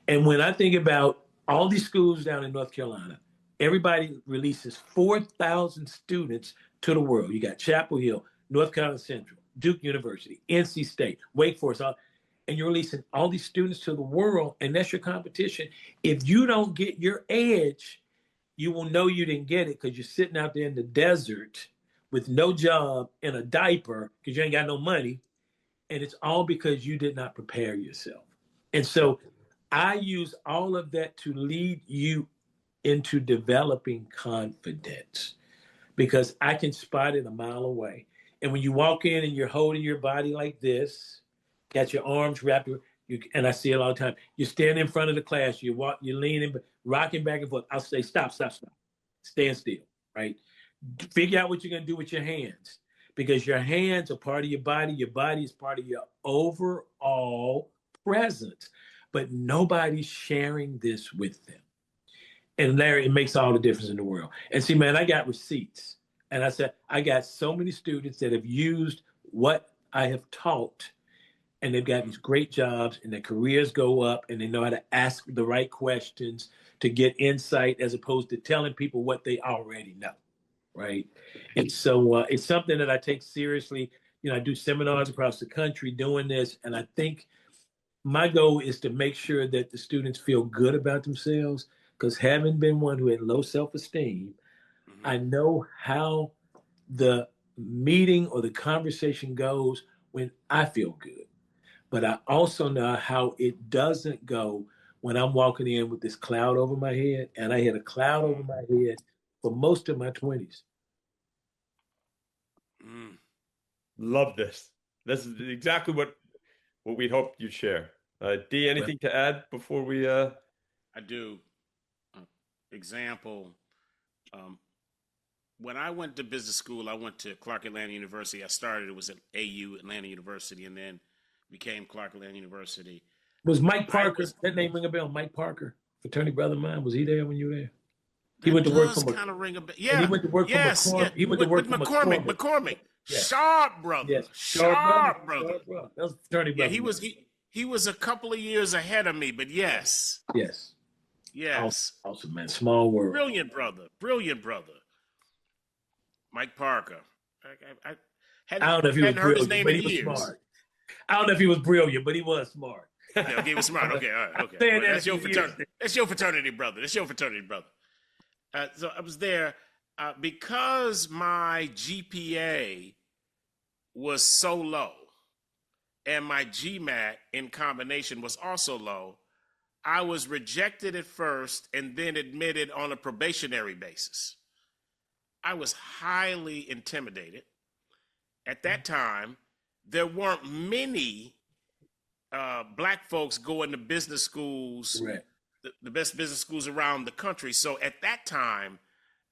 And when I think about all these schools down in North Carolina, everybody releases 4,000 students to the world. You got Chapel Hill, North Carolina Central, Duke University, NC State, Wake Forest, and you're releasing all these students to the world, and that's your competition. If you don't get your edge, you will know you didn't get it because you're sitting out there in the desert with no job in a diaper because you ain't got no money. And it's all because you did not prepare yourself. And so I use all of that to lead you into developing confidence because I can spot it a mile away. And when you walk in and you're holding your body like this, got your arms wrapped, and I see it all the time. You're standing in front of the class, you're leaning, rocking back and forth. I'll say, stop, stand still, right? Figure out what you're going to do with your hands because your hands are part of your body. Your body is part of your overall presence, but nobody's sharing this with them. And Larry, it makes all the difference in the world. And see, man, I got receipts. And I said, I got so many students that have used what I have taught and they've got these great jobs and their careers go up and they know how to ask the right questions to get insight as opposed to telling people what they already know. Right. And so it's something that I take seriously. I do seminars across the country doing this. And I think my goal is to make sure that the students feel good about themselves because having been one who had low self-esteem, I know how the meeting or the conversation goes when I feel good. But I also know how it doesn't go when I'm walking in with this cloud over my head. And I had a cloud over my head for most of my 20s.
Love this. This is exactly what we'd hoped you'd share. D, anything to add before we?
I do. Example. When I went to business school, I went to Clark Atlanta University. It was at AU, Atlanta University, and then became Clark Atlanta University.
Was Mike Parker, that name ring a bell? Mike Parker, fraternity brother of mine, was he there when you were there? He went to work for
kind of ring a bell. Yeah.
And he went to work for McCormick.
Yeah.
He went to work for
McCormick.
Yes.
Sharp brother.
Yes.
Sharp brother.
That was fraternity brother.
Yeah, he was a couple of years ahead of me, but yes.
Yes.
Yes.
Awesome, man. Small world.
Brilliant brother. Mike Parker. I
don't know if he was brilliant, but he was
years.
smart. I don't know if he was brilliant, but he was smart.
Yeah, he was smart. Okay, all right, okay. Well, that's your fraternity. That's your fraternity brother. So I was there because my GPA was so low and my GMAT in combination was also low. I was rejected at first and then admitted on a probationary basis. I was highly intimidated. At that time, there weren't many Black folks going to business schools,
right.
the best business schools around the country. So at that time,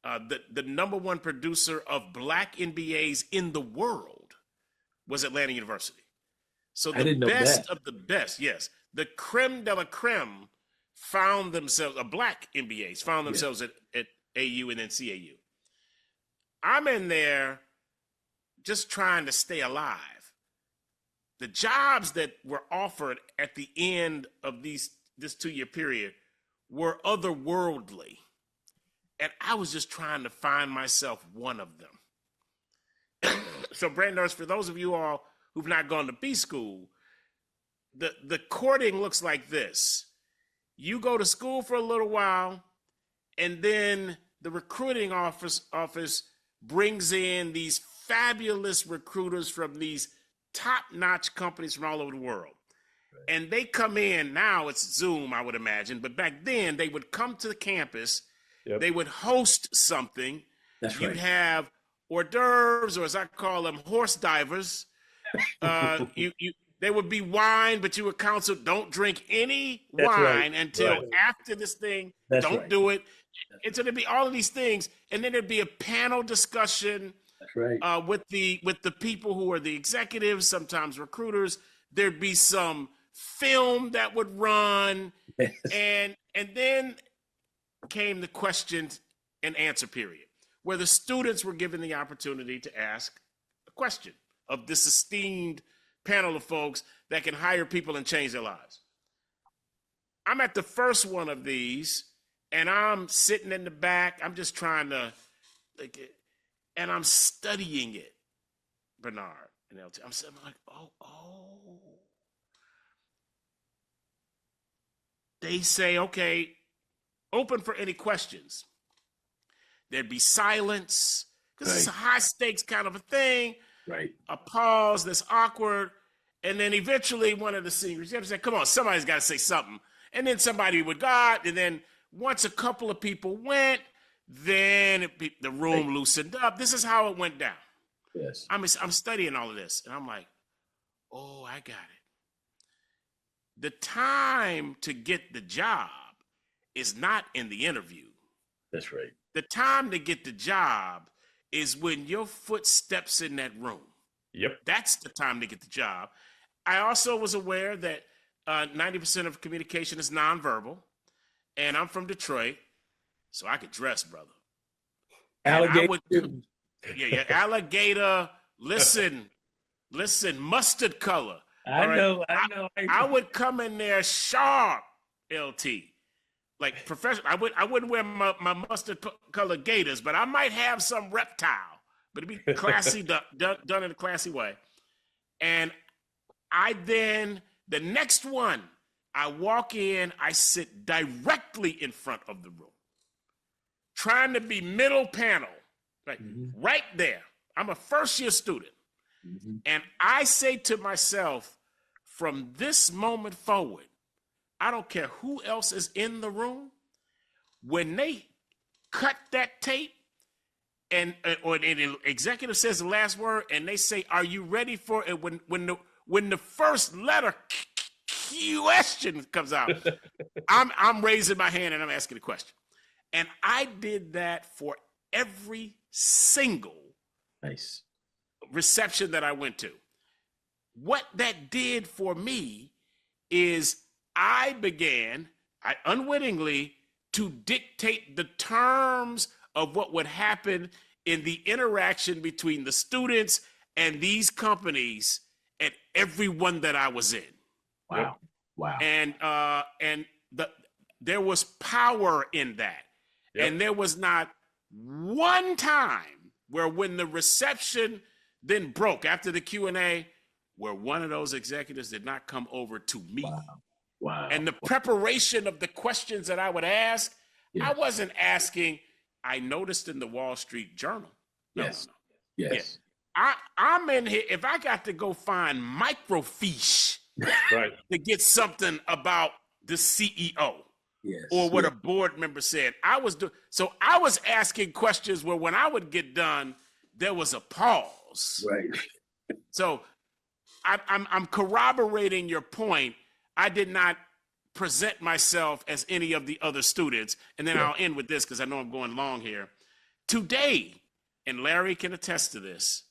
the number one producer of Black MBAs in the world was Atlanta University. So the best of the best, yes, the creme de la creme found themselves, Black MBAs found themselves at AU and then CAU. I'm in there just trying to stay alive. The jobs that were offered at the end of this 2-year period were otherworldly. And I was just trying to find myself one of them. So, Brandon, for those of you all who've not gone to B school, the courting looks like this. You go to school for a little while, and then the recruiting office brings in these fabulous recruiters from these top-notch companies from all over the world. And they come in, now it's Zoom, I would imagine, but back then they would come to the campus,
Yep.
they would host something.
That's
You'd
right.
have hors d'oeuvres, or as I call them, horse divers. There would be wine, but you would counsel, don't drink any
That's
wine
right.
until
Right.
after this thing.
That's
Don't
right.
do it. And so there'd be all of these things, and then there'd be a panel discussion
That's right.
with the people who are the executives, sometimes recruiters. There'd be some film that would run, and then came the question and answer period, where the students were given the opportunity to ask a question of this esteemed panel of folks that can hire people and change their lives. I'm at the first one of these, and I'm sitting in the back. I'm just trying to, and I'm studying it, Bernard and LT. I'm like, oh. They say, okay, open for any questions. There'd be silence, because it's a high stakes kind of a thing.
Right.
A pause that's awkward. And then eventually one of the seniors said, come on, somebody's got to say something. And then somebody would go, and then once a couple of people went, then the room loosened up. This is how it went down.
Yes.
I'm studying all of this, and I'm like, oh, I got it. The time to get the job is not in the interview.
That's right.
The time to get the job is when your foot steps in that room.
Yep.
That's the time to get the job. I also was aware that 90% of communication is nonverbal, and I'm from Detroit, so I could dress, brother.
Alligator.
Alligator. Listen, mustard color.
I know.
I would come in there sharp, LT. Like professional. I wouldn't wear my mustard colored gators, but I might have some reptile. But it'd be classy, done in a classy way. And the next one, I walk in, I sit directly in front of the room, trying to be middle panel, right there. I'm a first-year student. Mm-hmm. And I say to myself, from this moment forward, I don't care who else is in the room, when they cut that tape, or the executive says the last word, and they say, "Are you ready for it?" When the first letter question comes out, I'm raising my hand and I'm asking the question, and I did that for every single reception that I went to. What that did for me is I unwittingly to dictate the terms of what would happen in the interaction between the students and these companies at every one that I was in.
Wow.
And there was power in that. Yep. And there was not one time where when the reception then broke after the Q&A, where one of those executives did not come over to me.
Wow.
And the preparation of the questions that I would ask, I wasn't asking, I noticed in the Wall Street Journal.
Yes.
I'm in here, if I got to go find microfiche to get something about the CEO or what a board member said, I was asking questions where when I would get done, there was a pause.
Right.
So I'm corroborating your point. I did not present myself as any of the other students. And then I'll end with this because I know I'm going long here. Today, and Larry can attest to this,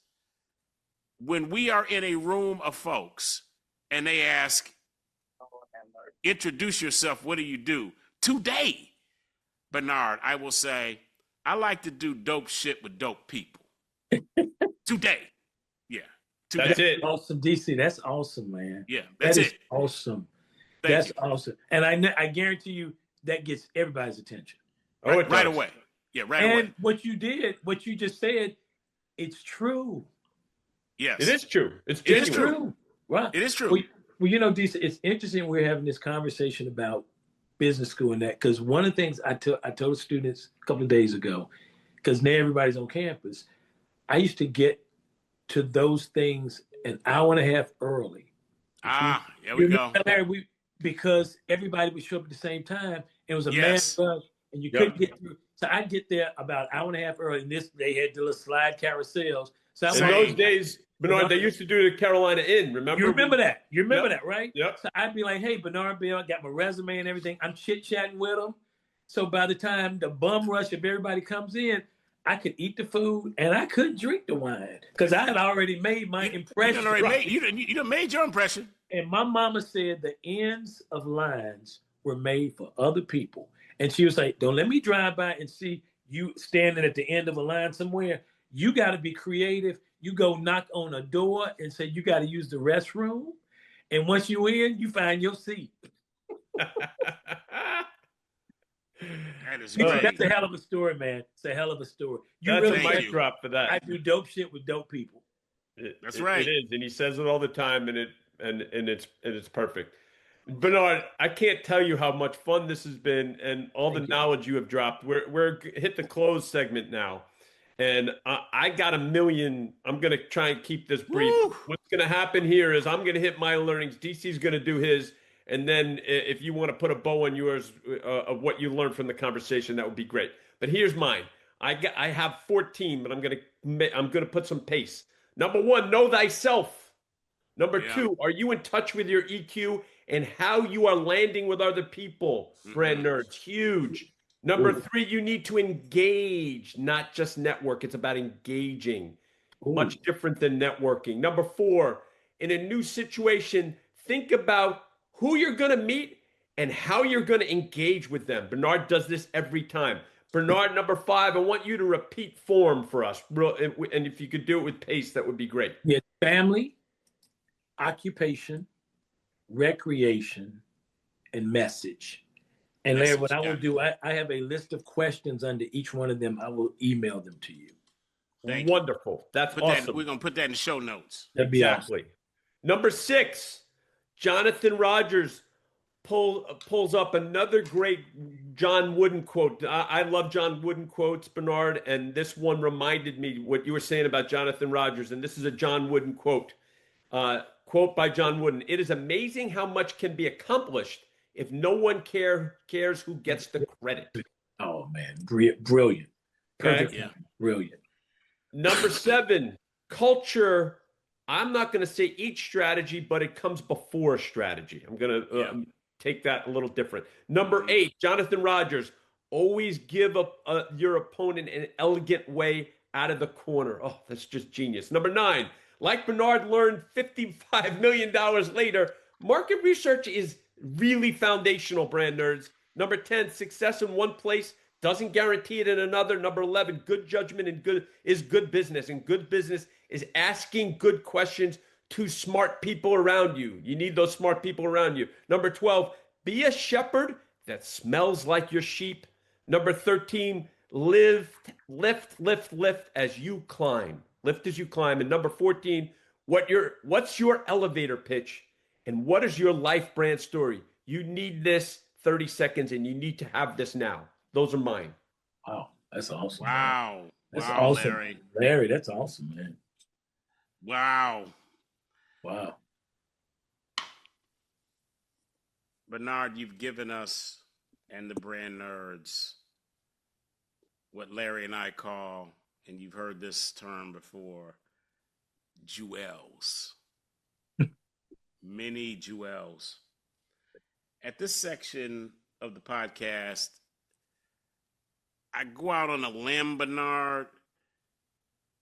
when we are in a room of folks and they ask, introduce yourself, what do you do? Today, Bernard, I will say, I like to do dope shit with dope people. Today.
That's it.
Awesome, DC. That's awesome, man.
Yeah, that's it.
Awesome.
Thank you.
Awesome. And I guarantee you that gets everybody's attention.
Right away. Yeah, right away.
And what you just said, it's true.
Yes.
It is true. It's
true. Right.
It is true.
Well, DC, it's interesting we're having this conversation about business school and that, because one of the things I told students a couple of days ago, because now everybody's on campus, I used to get to those things an hour and a half early
There
You
we go.
remember, Larry, because everybody would show up at the same time. It was a mad
Yes.
rush, and you couldn't get through. So I'd get there about an hour and a half early. And they had the little slide carousels. So
In those days, Bernard, they used to do the Carolina Inn. Remember?
You remember that? You remember
Yep.
that, right?
Yep.
So I'd be like, "Hey, Bernard Bill, I got my resume and everything. I'm chit chatting with them." So by the time the bum rush of everybody comes in, I could eat the food and I could drink the wine because I had already made my impression.
You done made your impression.
And my mama said the ends of lines were made for other people. And she was like, don't let me drive by and see you standing at the end of a line somewhere. You got to be creative. You go knock on a door and say, you got to use the restroom. And once you're in, you find your seat.
That is great.
That's a hell of a story, man. It's a hell of a story.
That's really a mic drop for that.
I do dope shit with dope people.
That's right.
It is, and he says it all the time, and it's perfect. Bernard, I can't tell you how much fun this has been, and all the knowledge you have dropped. We're hit the close segment now, and I got a million. I'm gonna try and keep this brief.
Woo!
What's gonna happen here is I'm gonna hit my learnings. DC's gonna do his. And then if you want to put a bow on yours of what you learned from the conversation, that would be great. But here's mine. I have 14, but I'm gonna put some pace. Number 1, know thyself. Number 2, are you in touch with your EQ and how you are landing with other people? Brand nerds, huge. Number 3, you need to engage, not just network. It's about engaging. Much different than networking. Number 4, in a new situation, think about who you're going to meet and how you're going to engage with them. Bernard does this every time. Bernard, number 5, I want you to repeat F.O.R.M for us. And if you could do it with pace, that would be great.
Yeah, family, occupation, recreation, and message. And Larry, what I will do, I have a list of questions under each one of them. I will email them to you.
Wonderful. That's awesome.
We're going to put that in the show notes.
That'd be
exactly. Awesome. Number 6, Jonathan Rogers pulls up another great John Wooden quote. I love John Wooden quotes, Bernard, and this one reminded me what you were saying about Jonathan Rogers, and this is a John Wooden quote. Quote by John Wooden: "It is amazing how much can be accomplished if no one cares who gets the credit."
Oh, man. Brilliant. Perfect.
Yeah.
Brilliant.
Number 7, culture. I'm not going to say each strategy, but it comes before a strategy. I'm going to take that a little different. Number 8, Jonathan Rogers, always give your opponent an elegant way out of the corner. Oh, that's just genius. Number 9, like Bernard learned $55 million later, market research is really foundational, brand nerds. Number 10, success in one place doesn't guarantee it in another. Number 11, good judgment and good business. And good business is asking good questions to smart people around you. You need those smart people around you. Number 12, be a shepherd that smells like your sheep. Number 13, lift as you climb. Lift as you climb. And number 14, what's your elevator pitch? And what is your life brand story? You need this 30 seconds and you need to have this now. Those are mine.
Wow, that's awesome.
Wow.
Man. That's
wow,
awesome. Larry, that's awesome, man.
Wow.
Wow.
Bernard, you've given us and the brand nerds what Larry and I call, and you've heard this term before, jewels. Many jewels. At this section of the podcast, I go out on a limb, Bernard,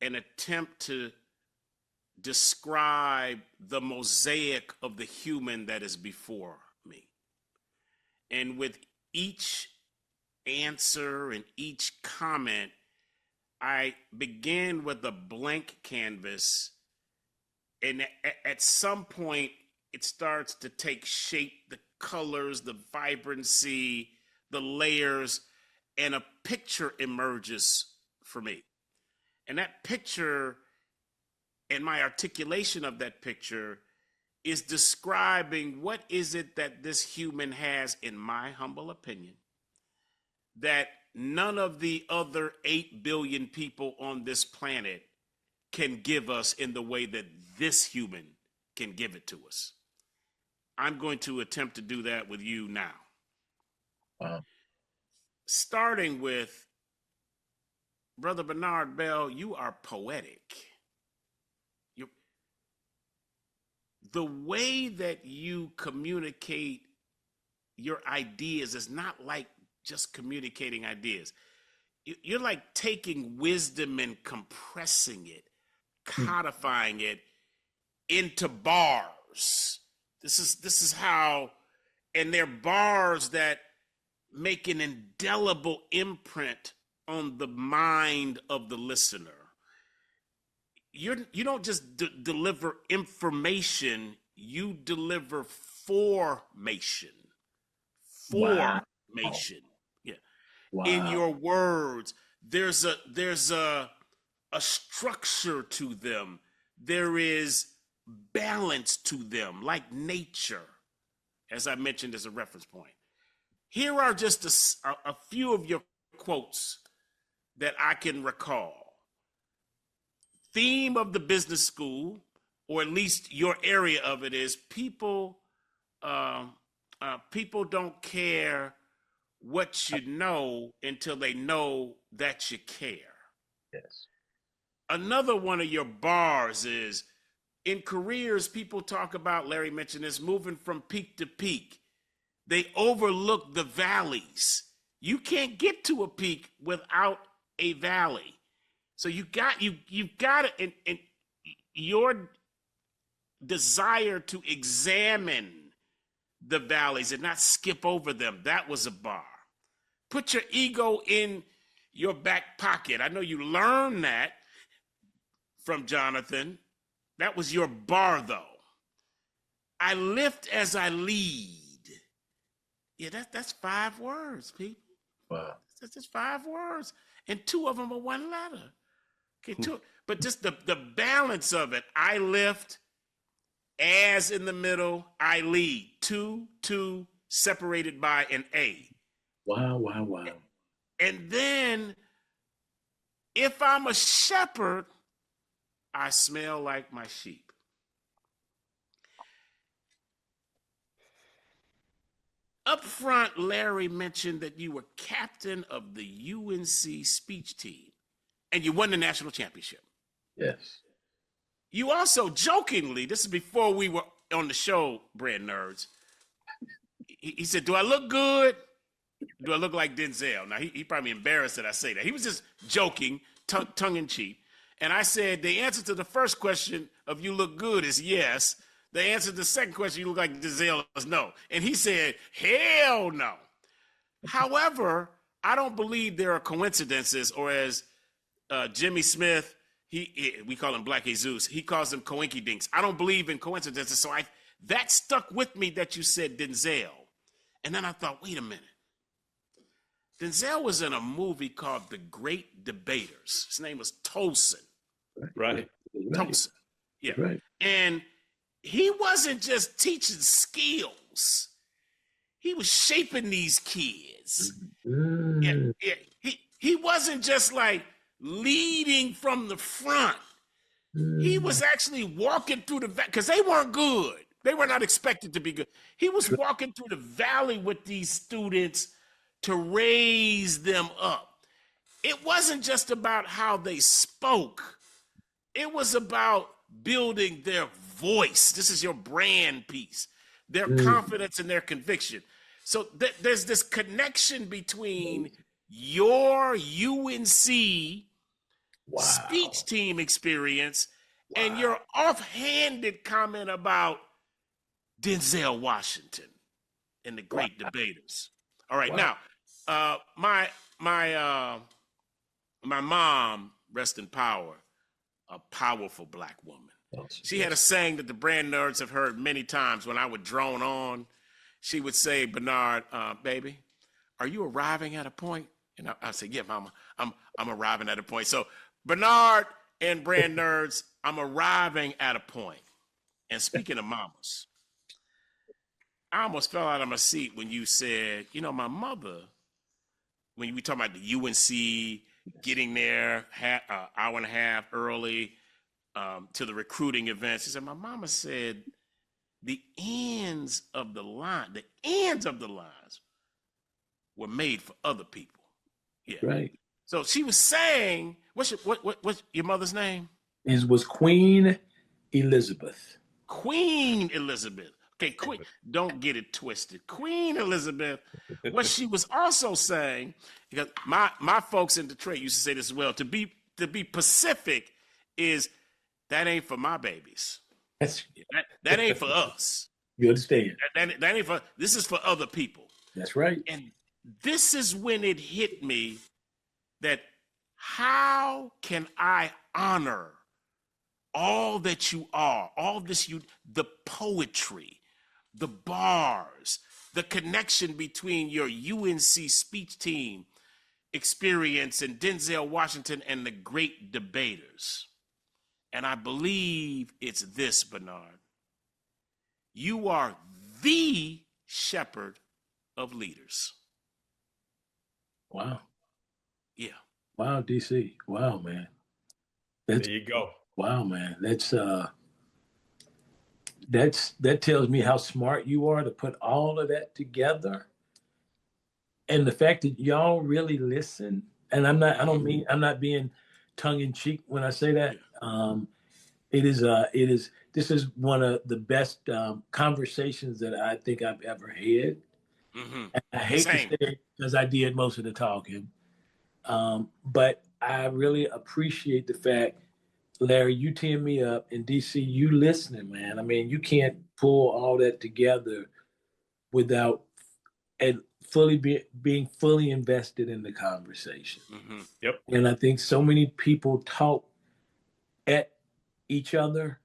and attempt to describe the mosaic of the human that is before me. And with each answer and each comment, I begin with a blank canvas, and at some point, it starts to take shape, the colors, the vibrancy, the layers, and a picture emerges for me. And that picture and my articulation of that picture is describing what is it that this human has, in my humble opinion, that none of the other 8 billion people on this planet can give us in the way that this human can give it to us. I'm going to attempt to do that with you now.
Wow.
Starting with Brother Bernard Bell, you are poetic. You, the way that you communicate your ideas is not like just communicating ideas. You're like taking wisdom and compressing it, codifying it into bars. This is how, and they're bars that make an indelible imprint on the mind of the listener. You don't just deliver information, you deliver formation.
Wow.
Formation. Yeah.
Wow.
In your words, there's a structure to them. There is balance to them, like nature, as I mentioned as a reference point. Here are just a few of your quotes that I can recall. Theme of the business school, or at least your area of it, is people don't care what you know until they know that you care.
Yes.
Another one of your bars is, in careers, people talk about, Larry mentioned this, moving from peak to peak. They overlook the valleys. You can't get to a peak without a valley. So you've got to, and your desire to examine the valleys and not skip over them, that was a bar. Put your ego in your back pocket. I know you learned that from Jonathan. That was your bar, though. I lift as I lead. Yeah, that's 5 words, people.
Wow.
That's just 5 words, and 2 of them are 1 letter. Okay, 2, but just the balance of it. I lift, as in the middle, I lead. 2 separated by an A.
Wow, wow, wow.
And then, if I'm a shepherd, I smell like my sheep. Up front, Larry mentioned that you were captain of the UNC speech team, and you won the national championship.
Yes.
You also jokingly, this is before we were on the show, Brand Nerds, he said, do I look good? Do I look like Denzel? Now, he probably embarrassed that I say that. He was just joking, tongue in cheek. And I said, the answer to the first question of you look good is yes. The answer to the second question, you look like Denzel, is no. And he said, hell no. However, I don't believe there are coincidences, or as Jimmy Smith, we call him Black Jesus, he calls them coinky dinks. I don't believe in coincidences. So that stuck with me that you said Denzel. And then I thought, wait a minute. Denzel was in a movie called The Great Debaters. His name was Tolson.
Right.
Tolson. Yeah.
Right.
And he wasn't just teaching skills. He was shaping these kids.
Mm.
Yeah. He wasn't just like leading from the front. He was actually walking through the valley, because they weren't good. They were not expected to be good. He was walking through the valley with these students to raise them up. It wasn't just about how they spoke. It was about building their voice. This is your brand piece, their confidence and their conviction. So there's this connection between your UNC speech team experience and your offhanded comment about Denzel Washington and the Great Debaters. All right, now, my mom, rest in power, a powerful Black woman. She had a saying that the Brand Nerds have heard many times when I would drone on. She would say, Bernard, baby, are you arriving at a point? And I say, yeah, mama, I'm arriving at a point. So Bernard and Brand Nerds, I'm arriving at a point. And speaking of mamas, I almost fell out of my seat when you said, my mother, when we talk about the UNC getting there hour and a half early to the recruiting events, she said, my mama said the ends of the lines were made for other people. Yeah.
Right.
So she was saying, what's your mother's name?
It was Queen Elizabeth.
Queen Elizabeth. Okay, Queen, don't get it twisted. Queen Elizabeth. What she was also saying, because my folks in Detroit used to say this as well, to be Pacific is that ain't for my babies. That ain't for us.
You understand?
That ain't for, this is for other people.
That's right.
And this is when it hit me that how can I honor all that you are, all this the poetry, the bars, the connection between your UNC speech team experience and Denzel Washington and the great debaters. And I believe it's this, Bernard. You are the shepherd of leaders.
Wow.
Yeah.
Wow, DC. Wow, man.
There you go.
Wow, man. That tells me how smart you are to put all of that together. And the fact that y'all really listen, and I'm not being tongue in cheek when I say that. This is one of the best conversations that I think I've ever had.
Mm-hmm.
I hate to say it because I did most of the talking. But I really appreciate the fact, Larry, you teeing me up, and DC, you listening, man. I mean, you can't pull all that together without being fully invested in the conversation.
Mm-hmm.
Yep.
And I think so many people talk at each other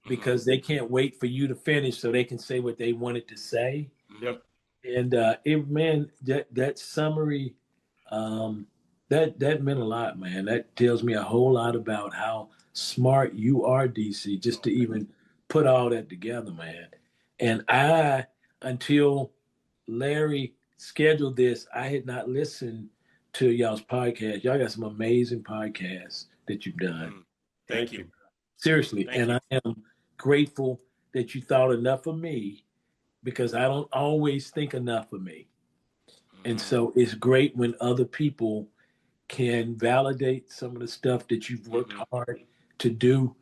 because they can't wait for you to finish so they can say what they wanted to say.
Yep.
And that summary, that meant a lot, man. That tells me a whole lot about how smart you are, DC, just to even put all that together, man. And until Larry scheduled this, I had not listened to y'all's podcast. Y'all got some amazing podcasts that you've done.
Thank you.
Seriously. I am grateful that you thought enough of me, because I don't always think enough of me. And so it's great when other people can validate some of the stuff that you've worked hard to do.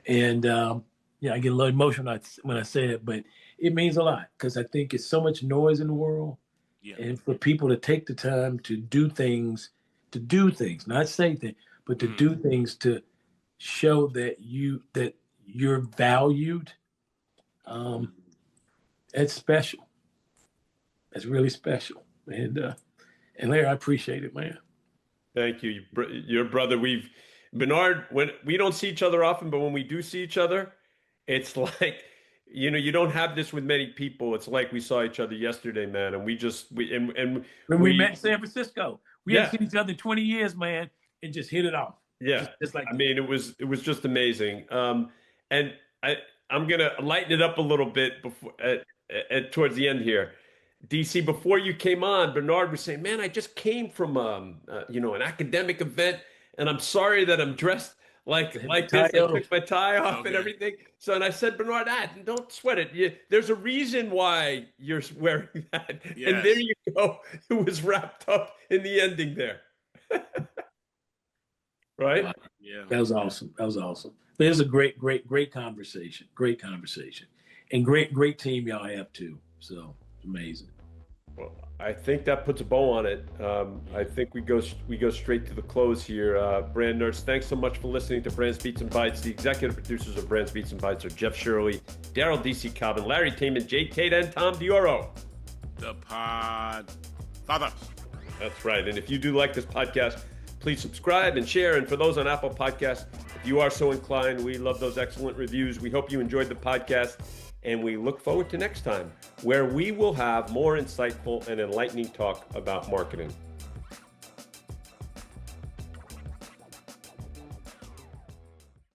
And I get a little emotional when I say it, but it means a lot, because I think it's so much noise in the world. Yeah. And for people to take the time to do things, not say things, but to do things to show that you're valued. It's special. It's really special. And Larry, I appreciate it, man.
Thank you. Your brother, Bernard, when we don't see each other often, but when we do see each other, it's like, you don't have this with many people. It's like we saw each other yesterday, man. And when
we met in San Francisco, we hadn't seen each other in 20 years, man, and just hit it off.
Yeah.
Just like
I mean, it was just amazing. And I'm going to lighten it up a little bit before towards the end here. DC, before you came on, Bernard was saying, man, I just came from an academic event, and I'm sorry that I'm dressed like this. I took my tie off and everything. So, and I said, Bernard, don't sweat it. There's a reason why you're wearing that. Yes. And there you go. It was wrapped up in the ending there. Right?
Yeah. That was awesome. But it was a great conversation. Great conversation. And great team y'all have too. So amazing.
Well, I think that puts a bow on it. I think we go straight to the close here. Brand Nerds, thanks so much for listening to Brands, Beats, and Bites. The executive producers of Brands, Beats, and Bites are Jeff Shirley, Daryl D.C. Calvin, Larry Taman, Jay Tate, and Tom Dioro.
The pod father.
That's right. And if you do like this podcast, please subscribe and share. And for those on Apple Podcasts, if you are so inclined, we love those excellent reviews. We hope you enjoyed the podcast. And we look forward to next time, where we will have more insightful and enlightening talk about marketing.